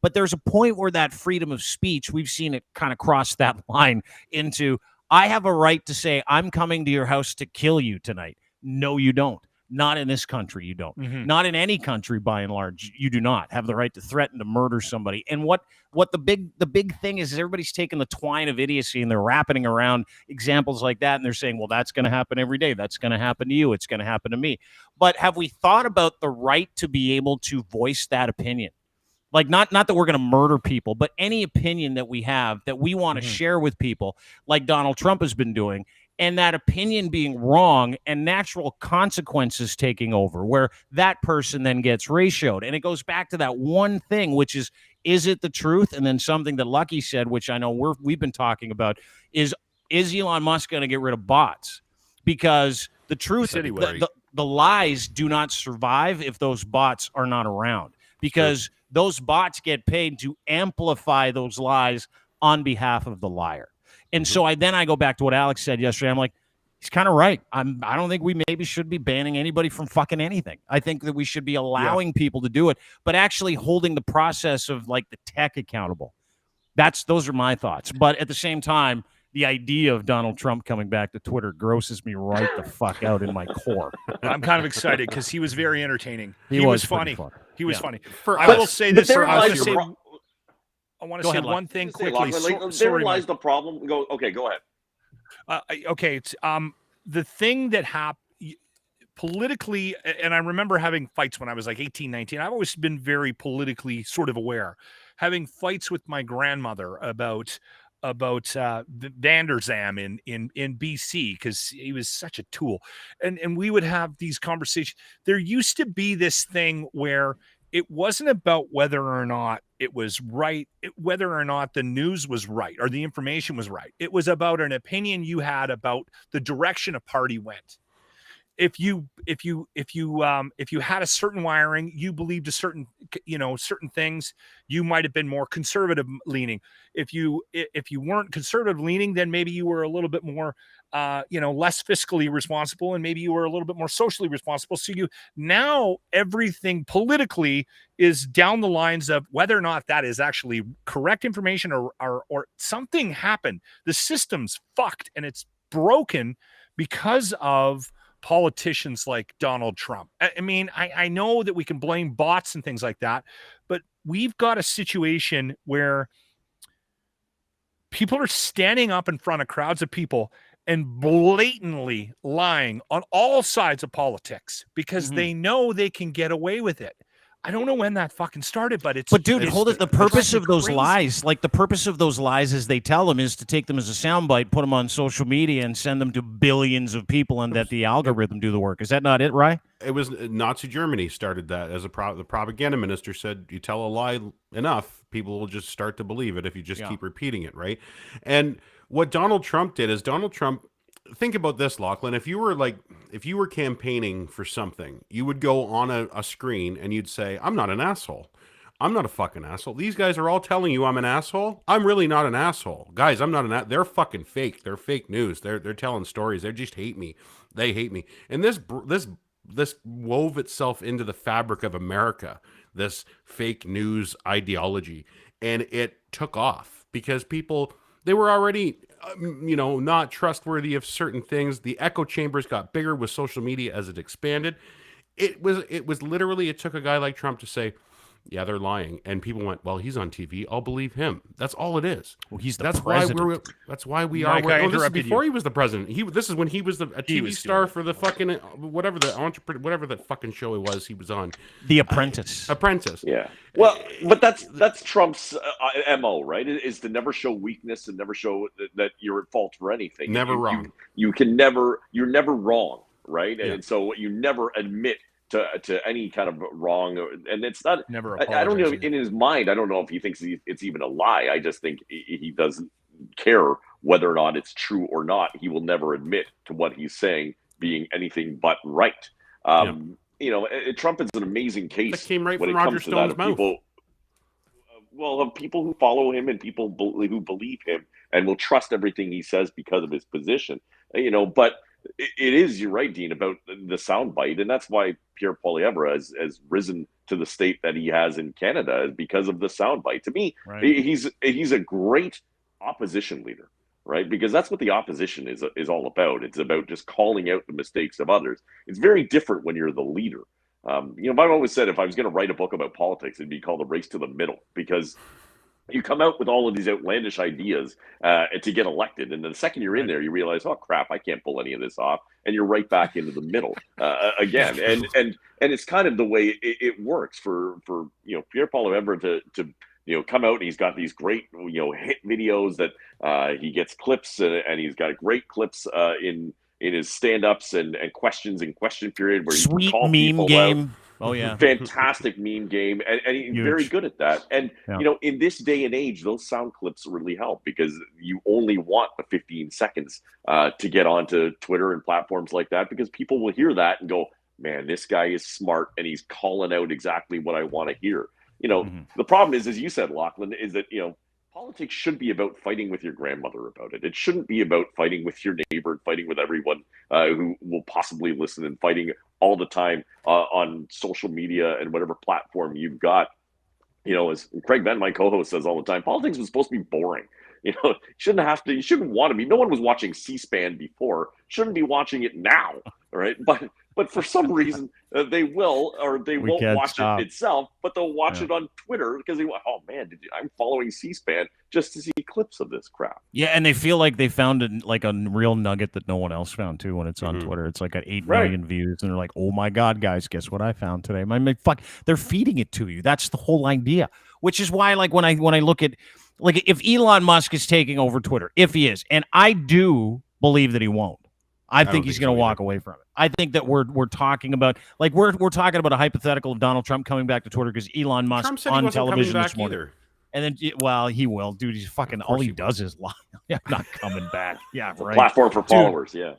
but there's a point where that freedom of speech, we've seen it kind of cross that line into, I have a right to say, I'm coming to your house to kill you tonight. No, you don't. Not in this country, you don't. Mm-hmm. Not in any country, by and large, you do not have the right to threaten to murder somebody. And what the big thing is everybody's taking the twine of idiocy and they're wrapping around examples like that, and they're saying, well, that's going to happen every day. That's going to happen to you. It's going to happen to me. But have we thought about the right to be able to voice that opinion? Like, not that we're going to murder people, but any opinion that we have that we want to share with people, like Donald Trump has been doing, and that opinion being wrong and natural consequences taking over, where that person then gets ratioed. And it goes back to that one thing, which is it the truth? And then something that Lucky said, which I know we've been talking about, is Elon Musk going to get rid of bots? Because the truth, the lies do not survive if those bots are not around, because those bots get paid to amplify those lies on behalf of the liar. And so I go back to what Alex said yesterday. I'm like, he's kind of right. I don't think we maybe should be banning anybody from fucking anything. I think that we should be allowing people to do it, but actually holding the process of like the tech accountable. Those are my thoughts. But at the same time, the idea of Donald Trump coming back to Twitter grosses me right the fuck out in my core. I'm kind of excited because he was very entertaining. He was funny. He was funny. I will say this. I want to say one thing quickly. There lies the problem. Go ahead. Okay, it's the thing that happened politically, and I remember having fights when I was like 18, 19. I've always been very politically sort of aware. Having fights with my grandmother about Vanderzam in BC, because he was such a tool, and we would have these conversations. There used to be this thing where it wasn't about whether or not it was right, whether or not the news was right or the information was right. It was about an opinion you had about the direction a party went. If you had a certain wiring, you believed certain things, you might have been more conservative leaning. If you weren't conservative leaning, then maybe you were a little bit more less fiscally responsible, and maybe you were a little bit more socially responsible. So now everything politically is down the lines of whether or not that is actually correct information or something happened. The system's fucked and it's broken because of politicians like Donald Trump. I mean, I know that we can blame bots and things like that, but we've got a situation where people are standing up in front of crowds of people and blatantly lying on all sides of politics because they know they can get away with it. I don't know when that fucking started, but dude, hold it. The purpose of those lies, like the purpose of those lies as they tell them, is to take them as a soundbite, put them on social media, and send them to billions of people, and that the algorithm do the work. Is that not it, Rye? It was Nazi Germany started that as the propaganda minister said, you tell a lie enough, people will just start to believe it if you just keep repeating it, right? And what Donald Trump did is think about this, Lachlan. If you were campaigning for something, you would go on a screen and you'd say, I'm not an asshole. I'm not a fucking asshole. These guys are all telling you I'm an asshole. I'm really not an asshole. Guys, I'm not an asshole. They're fucking fake. They're fake news. They're telling stories. They just hate me. They hate me. And this wove itself into the fabric of America, this fake news ideology. And it took off because people, they were already not trustworthy of certain things. The echo chambers got bigger with social media as it expanded. It was literally, it took a guy like Trump to say, Yeah, they're lying. And people went, well, he's on TV. I'll believe him. That's all it is. Well, he's the That's president. That's why we Mike, are. I This is interrupted before you. he was the president. This is when he was a TV was star doing for the fucking whatever the fucking show it was he was on. The Apprentice. Apprentice. Yeah. Well, but that's Trump's MO, right? Is to never show weakness and never show that you're at fault for anything. Never wrong. You're never wrong, right? And so you never admit to any kind of wrong, and it's not. Never I don't know. apologize. In his mind, I don't know if he thinks it's even a lie. I just think he doesn't care whether or not it's true or not. He will never admit to what he's saying being anything but right. You know, Trump is an amazing case. That came right when from it Roger comes to Stone's that, mouth. people, of people who follow him and people who believe him and will trust everything he says because of his position. You know, but it is, you're right, Dean, about the soundbite, and that's why Pierre Poilievre has risen to the state that he has in Canada, is because of the soundbite. To me, he's a great opposition leader, right? Because that's what the opposition is all about. It's about just calling out the mistakes of others. It's very different when you're the leader. You know, I've always said if I was going to write a book about politics, it'd be called The Race to the Middle, because you come out with all of these outlandish ideas to get elected, and then the second you're in there, you realize, oh crap, I can't pull any of this off, and you're right back into the middle again. And it's kind of the way it works for you know, Pierre Poilievre to you know, come out, and he's got these great, you know, hit videos that he gets clips, and he's got great clips in his stand-ups and questions and question period where Sweet he call meme game. out. Oh yeah, Fantastic meme game, and he's very good at that. And you know, in this day and age, those sound clips really help, because you only want the 15 seconds to get onto Twitter and platforms like that, because people will hear that and go, "Man, this guy is smart, and he's calling out exactly what I want to hear." You know, the problem is, as you said, Lachlan, is that, you know, politics should be about fighting with your grandmother about it. It shouldn't be about fighting with your neighbor and fighting with everyone who will possibly listen, and fighting all the time on social media and whatever platform you've got. You know, as Craig Benn, my co-host, says all the time, politics was supposed to be boring. You know, you shouldn't want to be. No one was watching C-SPAN before. Shouldn't be watching it now, right? But for some reason they will, or they won't watch it itself, but they'll watch it on Twitter because oh man, I'm following C-SPAN just to see clips of this crap. Yeah, and they feel like they found a real nugget that no one else found too when it's on Twitter. It's like at 8 million views, and they're like, "Oh my god, guys, guess what I found today?" Fuck, they're feeding it to you. That's the whole idea. Which is why, like, when I look at, like, if Elon Musk is taking over Twitter, if he is, and I do believe that he won't. I think he's going to walk away from it. I think that we're talking about, like, we're talking about a hypothetical of Donald Trump coming back to Twitter because Elon Musk Trump said on he wasn't television coming this back morning. either. And then, well, he will, dude. He's fucking, all he does is lie. Yeah, not coming back. Yeah, right. Platform for followers. Yeah,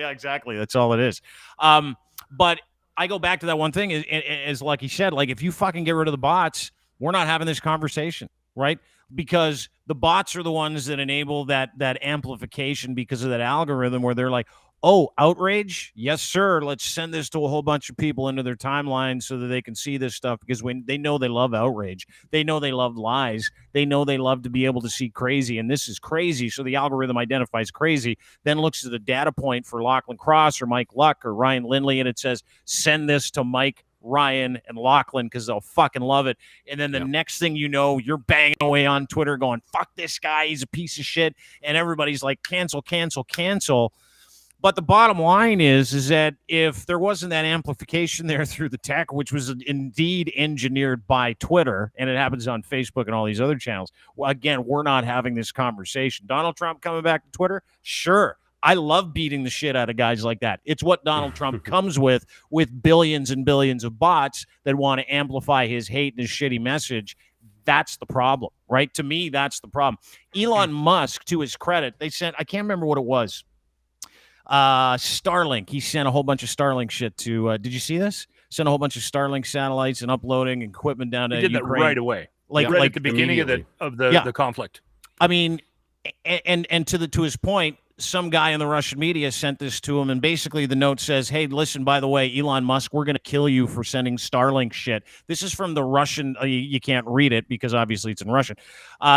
exactly. That's all it is. But I go back to that one thing, is like he said, like, if you fucking get rid of the bots, we're not having this conversation, right? Because the bots are the ones that enable that amplification because of that algorithm where they're like, oh, outrage? Yes, sir. Let's send this to a whole bunch of people into their timeline so that they can see this stuff, because when they know they love outrage, they know they love lies, they know they love to be able to see crazy, and this is crazy. So the algorithm identifies crazy, then looks at a data point for Lachlan Cross or Mike Luck or Ryan Lindley, and it says, send this to Mike, Ryan, and Lachlan because they'll fucking love it. And then the next thing you know, you're banging away on Twitter going, fuck this guy, he's a piece of shit. And everybody's like, cancel, cancel, cancel. But the bottom line is that if there wasn't that amplification there through the tech, which was indeed engineered by Twitter, and it happens on Facebook and all these other channels, well, again, we're not having this conversation. Donald Trump coming back to Twitter? Sure. I love beating the shit out of guys like that. It's what Donald Trump comes with billions and billions of bots that want to amplify his hate and his shitty message. That's the problem, right? To me, that's the problem. Elon Musk, to his credit, they sent, I can't remember what it was. Starlink. He sent a whole bunch of Starlink shit to, did you see this? Sent a whole bunch of Starlink satellites and uploading equipment down to He did Ukraine. that right away. Like at the beginning of the conflict. I mean, and to his point, some guy in the Russian media sent this to him, and basically the note says, hey, listen, by the way, Elon Musk, we're going to kill you for sending Starlink shit. This is from the Russian, you can't read it because obviously it's in Russian.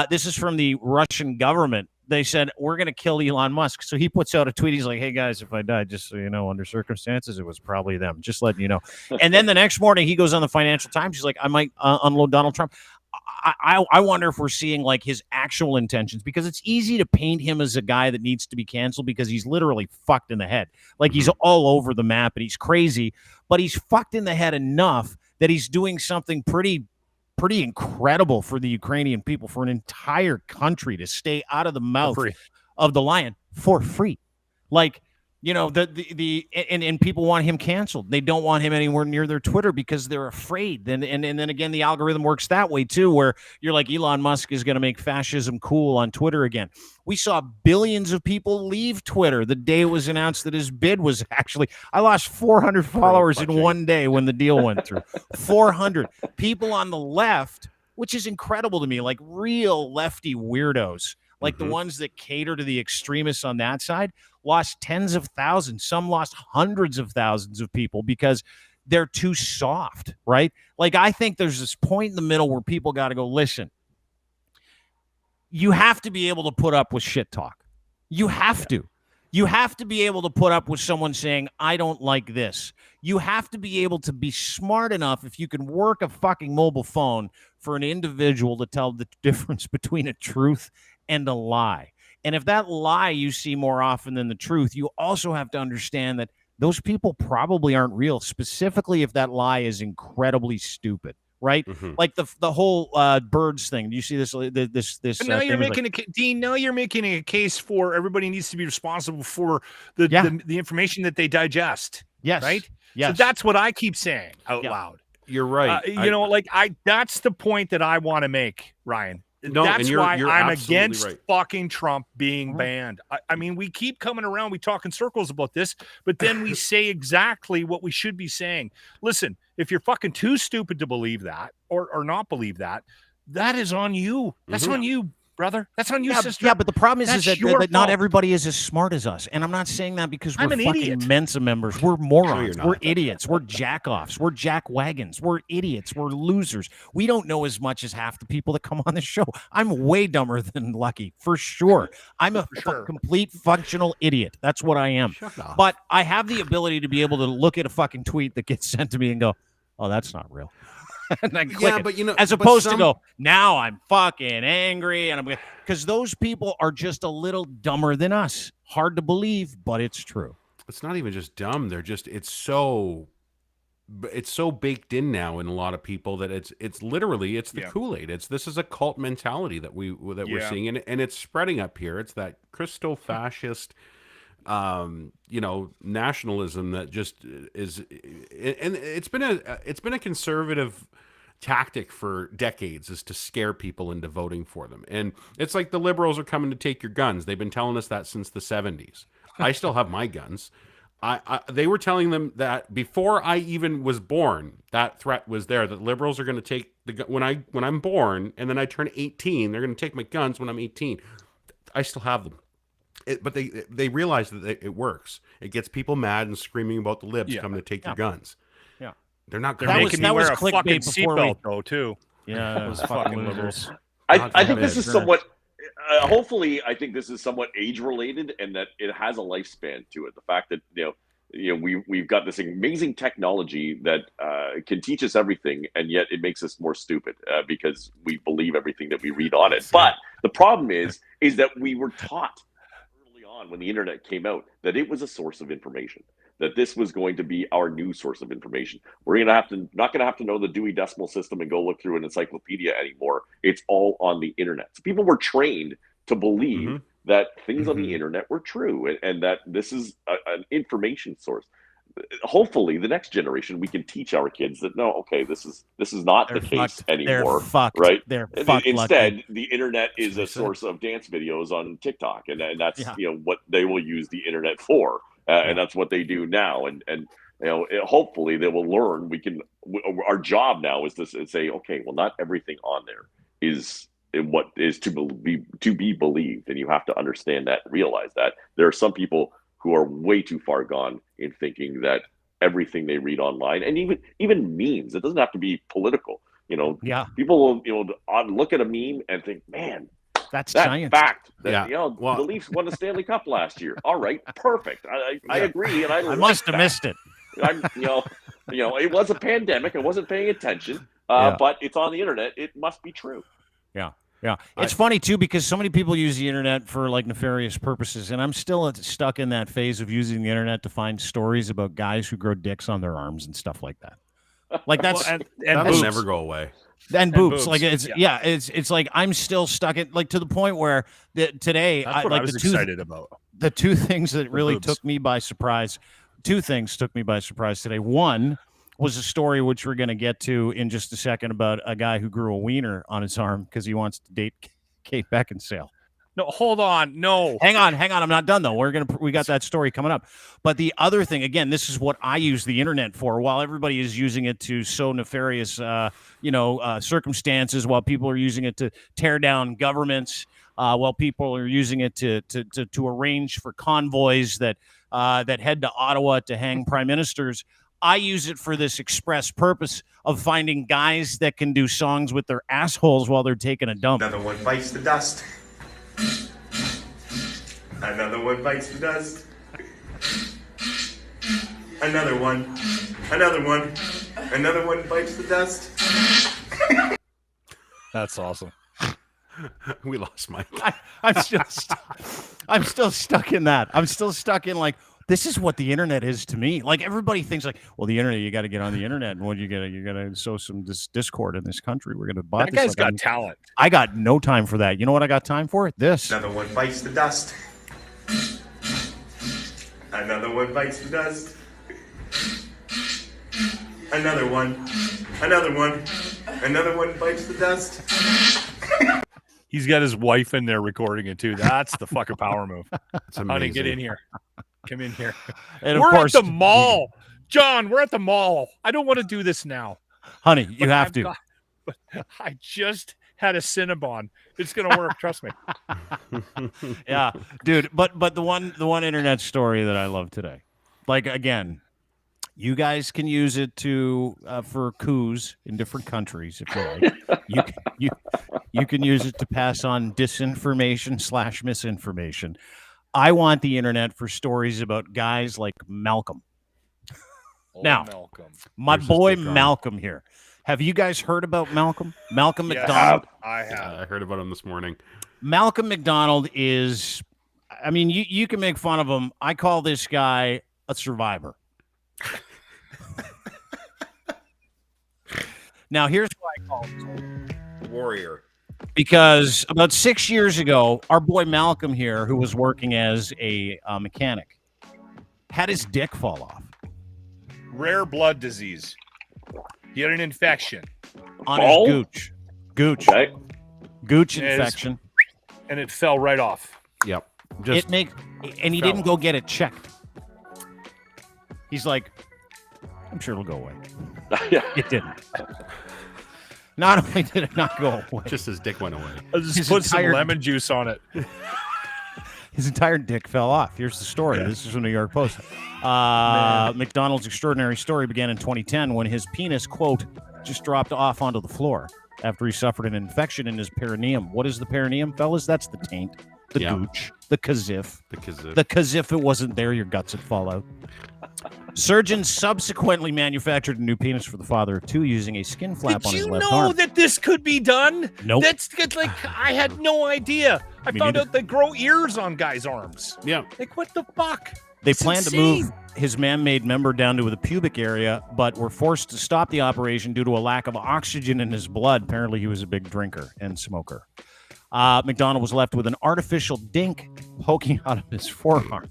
This is from the Russian government. They said, we're going to kill Elon Musk. So he puts out a tweet. He's like, hey, guys, if I die, just so you know, under circumstances, it was probably them. Just letting you know. And then the next morning, he goes on the Financial Times. He's like, I might unload Donald Trump. I wonder if we're seeing like his actual intentions, because it's easy to paint him as a guy that needs to be canceled because he's literally fucked in the head. Like he's all over the map and he's crazy, but he's fucked in the head enough that he's doing something pretty incredible for the Ukrainian people, for an entire country to stay out of the mouth of the lion for free. Like, you know, and people want him canceled. They don't want him anywhere near their Twitter because they're afraid. And then again, the algorithm works that way too, where you're like, Elon Musk is going to make fascism cool on Twitter again. We saw billions of people leave Twitter the day it was announced that his bid was actually, I lost 400 followers in one day when the deal went through. 400 people on the left, which is incredible to me, like real lefty weirdos, like the ones that cater to the extremists on that side, lost tens of thousands. Some lost hundreds of thousands of people because they're too soft, right? Like, I think there's this point in the middle where people got to go, listen, you have to be able to put up with shit talk. You have to. You have to be able to put up with someone saying, I don't like this. You have to be able to be smart enough, if you can work a fucking mobile phone, for an individual to tell the difference between a truth and a lie. And if that lie you see more often than the truth, you also have to understand that those people probably aren't real, specifically if that lie is incredibly stupid, right? Like the whole birds thing. Do you see this? This. But now you're making Dean. Now you're making a case for everybody needs to be responsible for the information that they digest. Yes. Right. Yes. So that's what I keep saying out loud. You're right. That's the point that I want to make, Ryan. No, that's you're why I'm against right. fucking Trump being banned. I mean, we keep coming around, we talk in circles about this, but then we say exactly what we should be saying. Listen, if you're fucking too stupid to believe that or not believe that, that is on you. That's on you, brother. That's on you, sister. Yeah, but the problem is that not fault. everybody is as smart as us. And I'm not saying that because we're an fucking idiot. Mensa members. We're morons. We're idiots. We're jack-offs. We're jack-wagons. We're idiots. We're losers. We don't know as much as half the people that come on the show. I'm way dumber than Lucky, for sure. I'm a complete functional idiot. That's what I am. But I have the ability to be able to look at a fucking tweet that gets sent to me and go, oh, that's not real. And I click it. But you know, as opposed to go, now I'm fucking angry, and I'm because those people are just a little dumber than us. Hard to believe, but it's true. It's not even just dumb. They're just it's so baked in now in a lot of people that it's literally the Kool-Aid. This is a cult mentality that we're seeing, and it's spreading up here. It's that Christo-fascist nationalism that just is, and it's been a conservative tactic for decades, is to scare people into voting for them. And it's like the liberals are coming to take your guns. They've been telling us that since the 70s. I still have my guns. They were telling them that before I even was born, that threat was there, that liberals are going to take when I'm born, and then I turn 18, they're going to take my guns when I'm 18. I still have them. But they realize that it works. It gets people mad and screaming about the libs coming to take your guns. Yeah, they're not. They're making me wear a fucking seatbelt though too. Yeah, those fucking liberals. I think this is somewhat. Hopefully, I think this is somewhat age related, and that it has a lifespan to it. The fact that we've got this amazing technology that can teach us everything, and yet it makes us more stupid because we believe everything that we read on it. But the problem is that we were taught when the internet came out that it was a source of information, that this was going to be our new source of information. We're not going to have to know the Dewey Decimal System and go look through an encyclopedia anymore. It's all on the internet. So people were trained to believe that things on the internet were true, and that this is an information source. Hopefully the next generation, we can teach our kids that this is not the case anymore. Right? They're fucked. Instead, the internet is a source of dance videos on TikTok, and that's what they will use the internet for, and that's what they do now. And hopefully they will learn. Our job now is to say, okay, well, not everything on there is what is to be believed, and you have to understand that and realize that there are some people who are way too far gone in thinking that everything they read online, and even memes, it doesn't have to be political. People will look at a meme and think, man, that's that science. Fact that the Leafs won the Stanley Cup last year. All right, perfect. I agree, and I must have missed it. It was a pandemic. I wasn't paying attention, but it's on the internet. It must be true. Yeah. It's funny too, because so many people use the internet for like nefarious purposes, and I'm still stuck in that phase of using the internet to find stories about guys who grow dicks on their arms and stuff like that. Like that's that'll never go away. And boobs. Like it's like I'm still stuck at like to the point where today I was excited about. The two things that really took me by surprise. Two things took me by surprise today. One was a story which we're going to get to in just a second about a guy who grew a wiener on his arm because he wants to date Kate Beckinsale. No, hold on. No. Hang on. I'm not done though. We got that story coming up. But the other thing, again, this is what I use the internet for. While everybody is using it to sow nefarious, circumstances, while people are using it to tear down governments, while people are using it to arrange for convoys that head to Ottawa to hang prime ministers, I use it for this express purpose of finding guys that can do songs with their assholes while they're taking a dump. Another one bites the dust. Another one bites the dust. Another one. Another one. Another one bites the dust. That's awesome. We lost Mike. I'm still stuck in that. I'm still stuck in like, this is what the internet is to me. Like everybody thinks like, well, the internet, you got to get on the internet, and what you got to sow some discord in this country. We're going to buy that guy's got talent. I got no time for that. You know what I got time for? This. Another one bites the dust. Another one bites the dust. Another one. Another one. Another one bites the dust. He's got his wife in there recording it too. That's the fucking power move. Honey, get in here. Come in here. And we're of course, at the mall. John, we're at the mall. I don't want to do this now. Honey, you have to. But I just had a Cinnabon. It's going to work. Trust me. Yeah, dude. But the one internet story that I love today, like again, you guys can use it for coups in different countries if you like. You can use it to pass on disinformation / misinformation. I want the internet for stories about guys like Malcolm. Now, my boy Malcolm here. Have you guys heard about Malcolm? Malcolm McDonald? I have. I heard about him this morning. Malcolm McDonald is, I mean, you can make fun of him. I call this guy a survivor. Now, here's why I call him warrior. Because about 6 years ago, our boy Malcolm here, who was working as a mechanic, had his dick fall off. Rare blood disease. He had an infection. On his gooch. Gooch. Okay. Gooch infection. And it fell right off. Yep. And he didn't go get it checked. He's like, I'm sure it'll go away. It didn't. Not only did it not go away, just his dick went away. I just put some lemon juice on it. His entire dick fell off. Here's the story. Yeah. This is from New York Post. McDonald's extraordinary story began in 2010 when his penis, quote, just dropped off onto the floor after he suffered an infection in his perineum. What is the perineum, fellas? That's the taint, the gooch, the kazif. The kazif, it wasn't there, your guts would fall out. Surgeons subsequently manufactured a new penis for the father of two using a skin flap on his left arm. Did you know that this could be done? Nope. That's like, I had no idea. I found out they grow ears on guys' arms. Yeah. Like, what the fuck? They planned to move his man-made member down to the pubic area, but were forced to stop the operation due to a lack of oxygen in his blood. Apparently, he was a big drinker and smoker. McDonald was left with an artificial dink poking out of his forearm.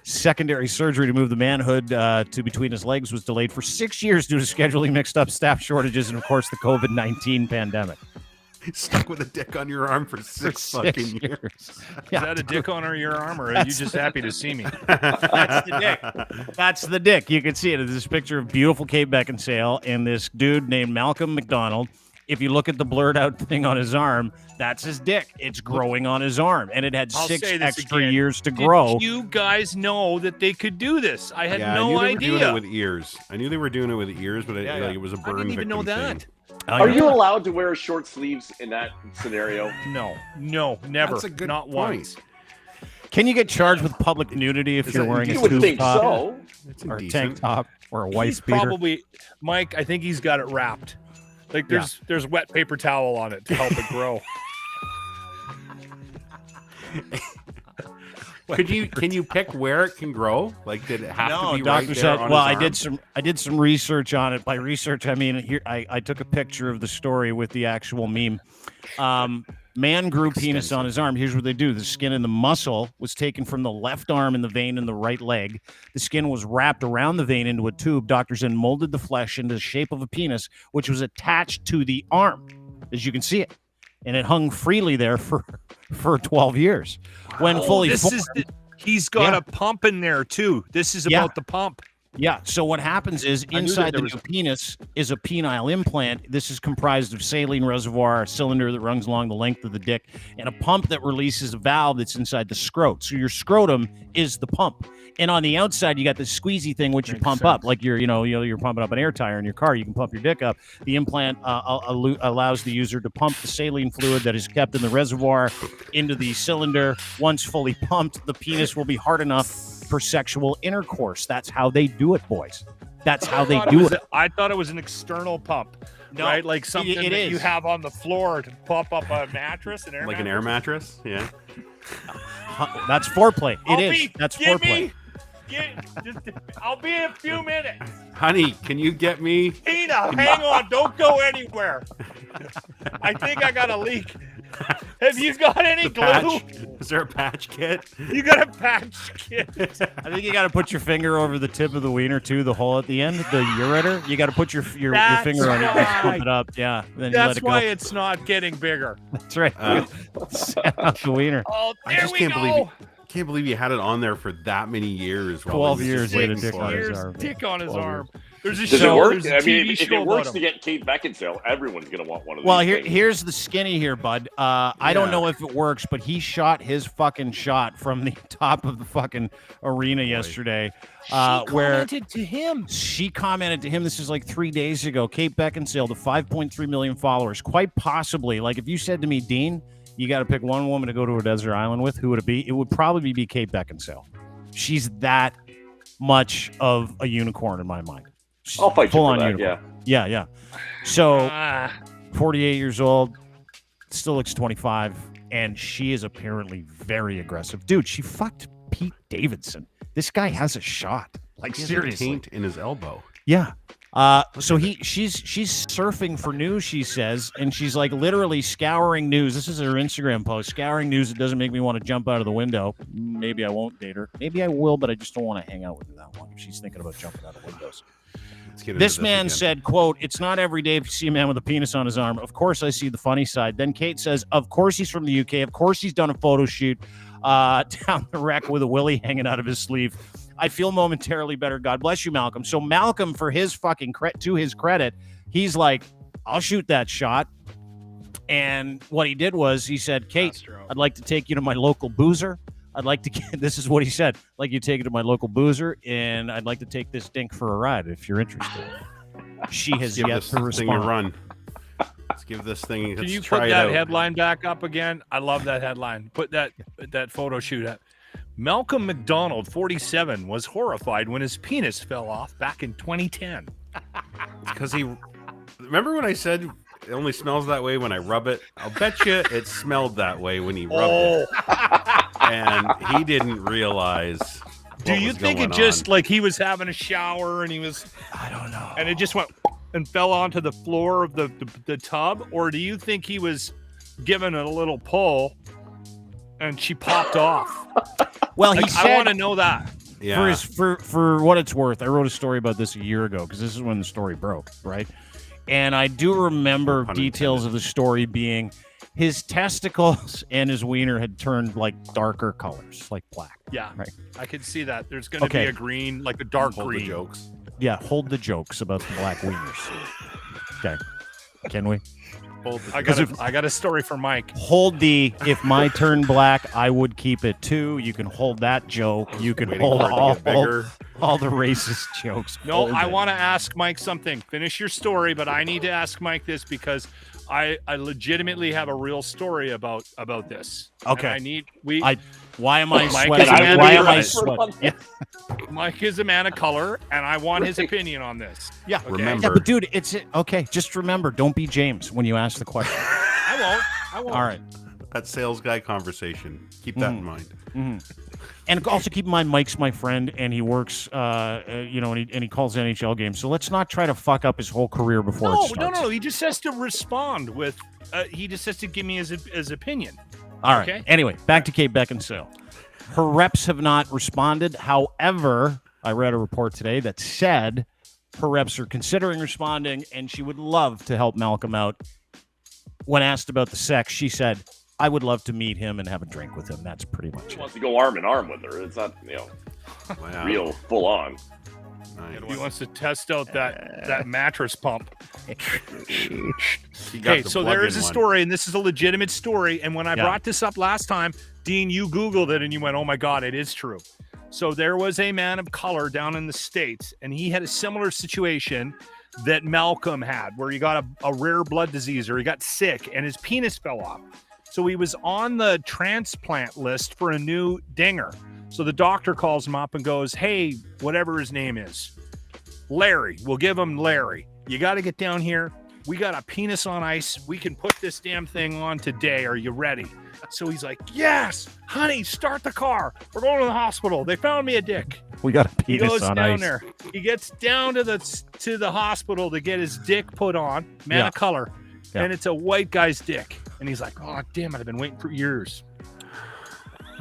Secondary surgery to move the manhood to between his legs was delayed for 6 years due to scheduling mixed up staff shortages and, of course, the COVID-19 pandemic. Stuck with a dick on your arm for six fucking years. Is that a dick on your arm, or are you just happy to see me? That's the dick. That's the dick. You can see it. There's this picture of beautiful Kate Beckinsale and this dude named Malcolm McDonald. If you look at the blurred out thing on his arm, that's his dick. It's growing on his arm, and it had I'll 6 say this extra again. years to grow. Did you guys know that they could do this? I had Yeah, no I knew they were idea. doing it with ears. I knew they were doing it with ears, but Yeah, like, it was a burn I didn't even know victim that. thing. Are you allowed to wear short sleeves in that scenario? No, never. That's a good Not point. once. Can you get charged with public nudity if Is you're that wearing a You would tube think top so. It's or a indecent. tank top or a wife He's beater? probably Mike. I think he's got it wrapped. Like there's wet paper towel on it to help it grow. Can you pick where it can grow? Like, did it have to be Doctor right there said. on Well, his arm? I did some research on it. By research, I mean here I took a picture of the story with the actual meme. Man grew penis on his arm. Here's what they do: the skin and the muscle was taken from the left arm and the vein in the right leg. The skin was wrapped around the vein into a tube. Doctors then molded the flesh into the shape of a penis, which was attached to the arm, as you can see it, and it hung freely there for 12 years. When fully formed, He's got Yeah. a pump in there too. This is Yeah. about the pump. yeah. So what happens is knew that inside the there was new penis is a penile implant. This is comprised of saline reservoir, a cylinder that runs along the length of the dick, and a pump that releases a valve that's inside the scrot. So your scrotum is the pump. And on the outside, you got this squeezy thing which you Makes pump up, like you're pumping up an air tire in your car. You can pump your dick up. The implant allows the user to pump the saline fluid that is kept in the reservoir into the cylinder. Once fully pumped, the penis will be hard enough for sexual intercourse. That's how they do it, boys. That's how they do it. I thought it was an external pump. No, right? Like something it that is. you have on the floor to pump up a mattress, Like an air mattress? Yeah. That's foreplay. That's foreplay. I'll be in a few minutes. Honey, can you get me? Tina, hang on. Don't go anywhere. I think I got a leak. Have you got any glue? Patch? Is there a patch kit? You got a patch kit. I think you got to put your finger over the tip of the wiener too, the hole at the end, the ureter. You got to put your finger on it and pump it up. Yeah, then you let That's it go. why it's not getting bigger. That's right. Set out the wiener. Oh, I there just we can't go. believe you had it on there for that many years. while 12 it was years just he had a waiting dick for on it. his Here's arm. dick on his 12 arm. There's a Does show. it work? There's a I TV mean, if show it works about to him. get Kate Beckinsale, everyone's going to want one of these. Well, things. here's the skinny here, bud. I don't know if it works, but he shot his fucking shot from the top of the fucking arena yesterday. Where to him. she commented to him, this is like 3 days ago, Kate Beckinsale, the 5.3 million followers, quite possibly, like if you said to me, Dean, you got to pick one woman to go to a desert island with, who would it be? It would probably be Kate Beckinsale. She's that much of a unicorn in my mind. She's I'll fight you full for on that, unicorn. Yeah. So, Ah. 48 years old, still looks 25, and she is apparently very aggressive. Dude, she fucked Pete Davidson. This guy has a shot. Like, He has a seriously. taint in his elbow. Yeah. So she's surfing for news, she says, and she's like literally scouring news. This is her Instagram post, scouring news. It doesn't make me want to jump out of the window. Maybe I won't date her. Maybe I will, but I just don't want to hang out with her that long if she's thinking about jumping out of windows. Let's get into This man again. said, quote, "It's not every day if you see a man with a penis on his arm. Of course I see the funny side." Then Kate says, of course he's from the UK. Of course he's done a photo shoot down the wreck with a willy hanging out of his sleeve. I feel momentarily better. God bless you, Malcolm. So Malcolm, for his fucking to his credit, he's like, I'll shoot that shot. And what he did was he said, Kate, I'd like to take you to my local boozer. I'd like to get, this is what he said, like you take it to my local boozer, and I'd like to take this dink for a ride if you're interested. She has Give yet this to thing a respond. run. Let's give this thing. Can let's you try put it that out. headline back up again? I love that headline. Put that photo shoot up. Malcolm McDonald, 47, was horrified when his penis fell off back in 2010. Because he. Remember when I said it only smells that way when I rub it? I'll bet you it smelled that way when he rubbed it. And he didn't realize. Do you think it just like he was having a shower and he was, I don't know. and it just went and fell onto the floor of the tub? Or do you think he was giving it a little pull and she popped off? Well, he Like, said, I want to know that. Yeah. for what it's worth, I wrote a story about this a year ago because this is when the story broke, right? And I do remember Pun details of the story being his testicles and his wiener had turned like darker colors, like black. Yeah, Right. I could see that. There's going to Okay. be a green, like a dark Hold the green. jokes. Yeah, hold the jokes about the black wieners. Okay. Can we? I got a story for Mike. Hold the if my turn black, I would keep it too. You can hold that joke. You can hold all the racist jokes. No, I want to ask Mike something. Finish your story, but I need to ask Mike this because I legitimately have a real story about this. Okay. And why am I Mike sweating? Why am I sweating? Yeah. Mike is a man of color, and I want his opinion on this. Yeah, okay? Remember. Yeah, but dude, it's okay. Just remember, don't be James when you ask the question. I won't. All right. That sales guy conversation. Keep that in mind. Mm-hmm. And also keep in mind, Mike's my friend, and he works, and he calls NHL games. So let's not try to fuck up his whole career before it starts. No. He just has to respond with. He just has to give me his opinion. All right. Okay? Anyway, back to Kate Beckinsale. Her reps have not responded. However, I read a report today that said her reps are considering responding, and she would love to help Malcolm out. When asked about the sex, she said, I would love to meet him and have a drink with him. That's pretty much He it. wants to go arm in arm with her. It's not, real full on. Nice. He wants to test out that mattress pump. He got Okay, the so there plug-in is a one. story, and this is a legitimate story. And when I brought this up last time, Dean, you Googled it, and you went, oh, my God, it is true. So there was a man of color down in the States, and he had a similar situation that Malcolm had, where he got a rare blood disease, or he got sick, and his penis fell off. So he was on the transplant list for a new dinger. So the doctor calls him up and goes, hey, whatever his name is, Larry, we'll give him Larry. You got to get down here. We got a penis on ice. We can put this damn thing on today. Are you ready? So he's like, yes, honey, start the car. We're going to the hospital. They found me a dick. We got a He penis goes on down ice. there. He gets down to the hospital to get his dick put on. Man of color. Yeah. And it's a white guy's dick. And he's like, oh, damn it. I've been waiting for years.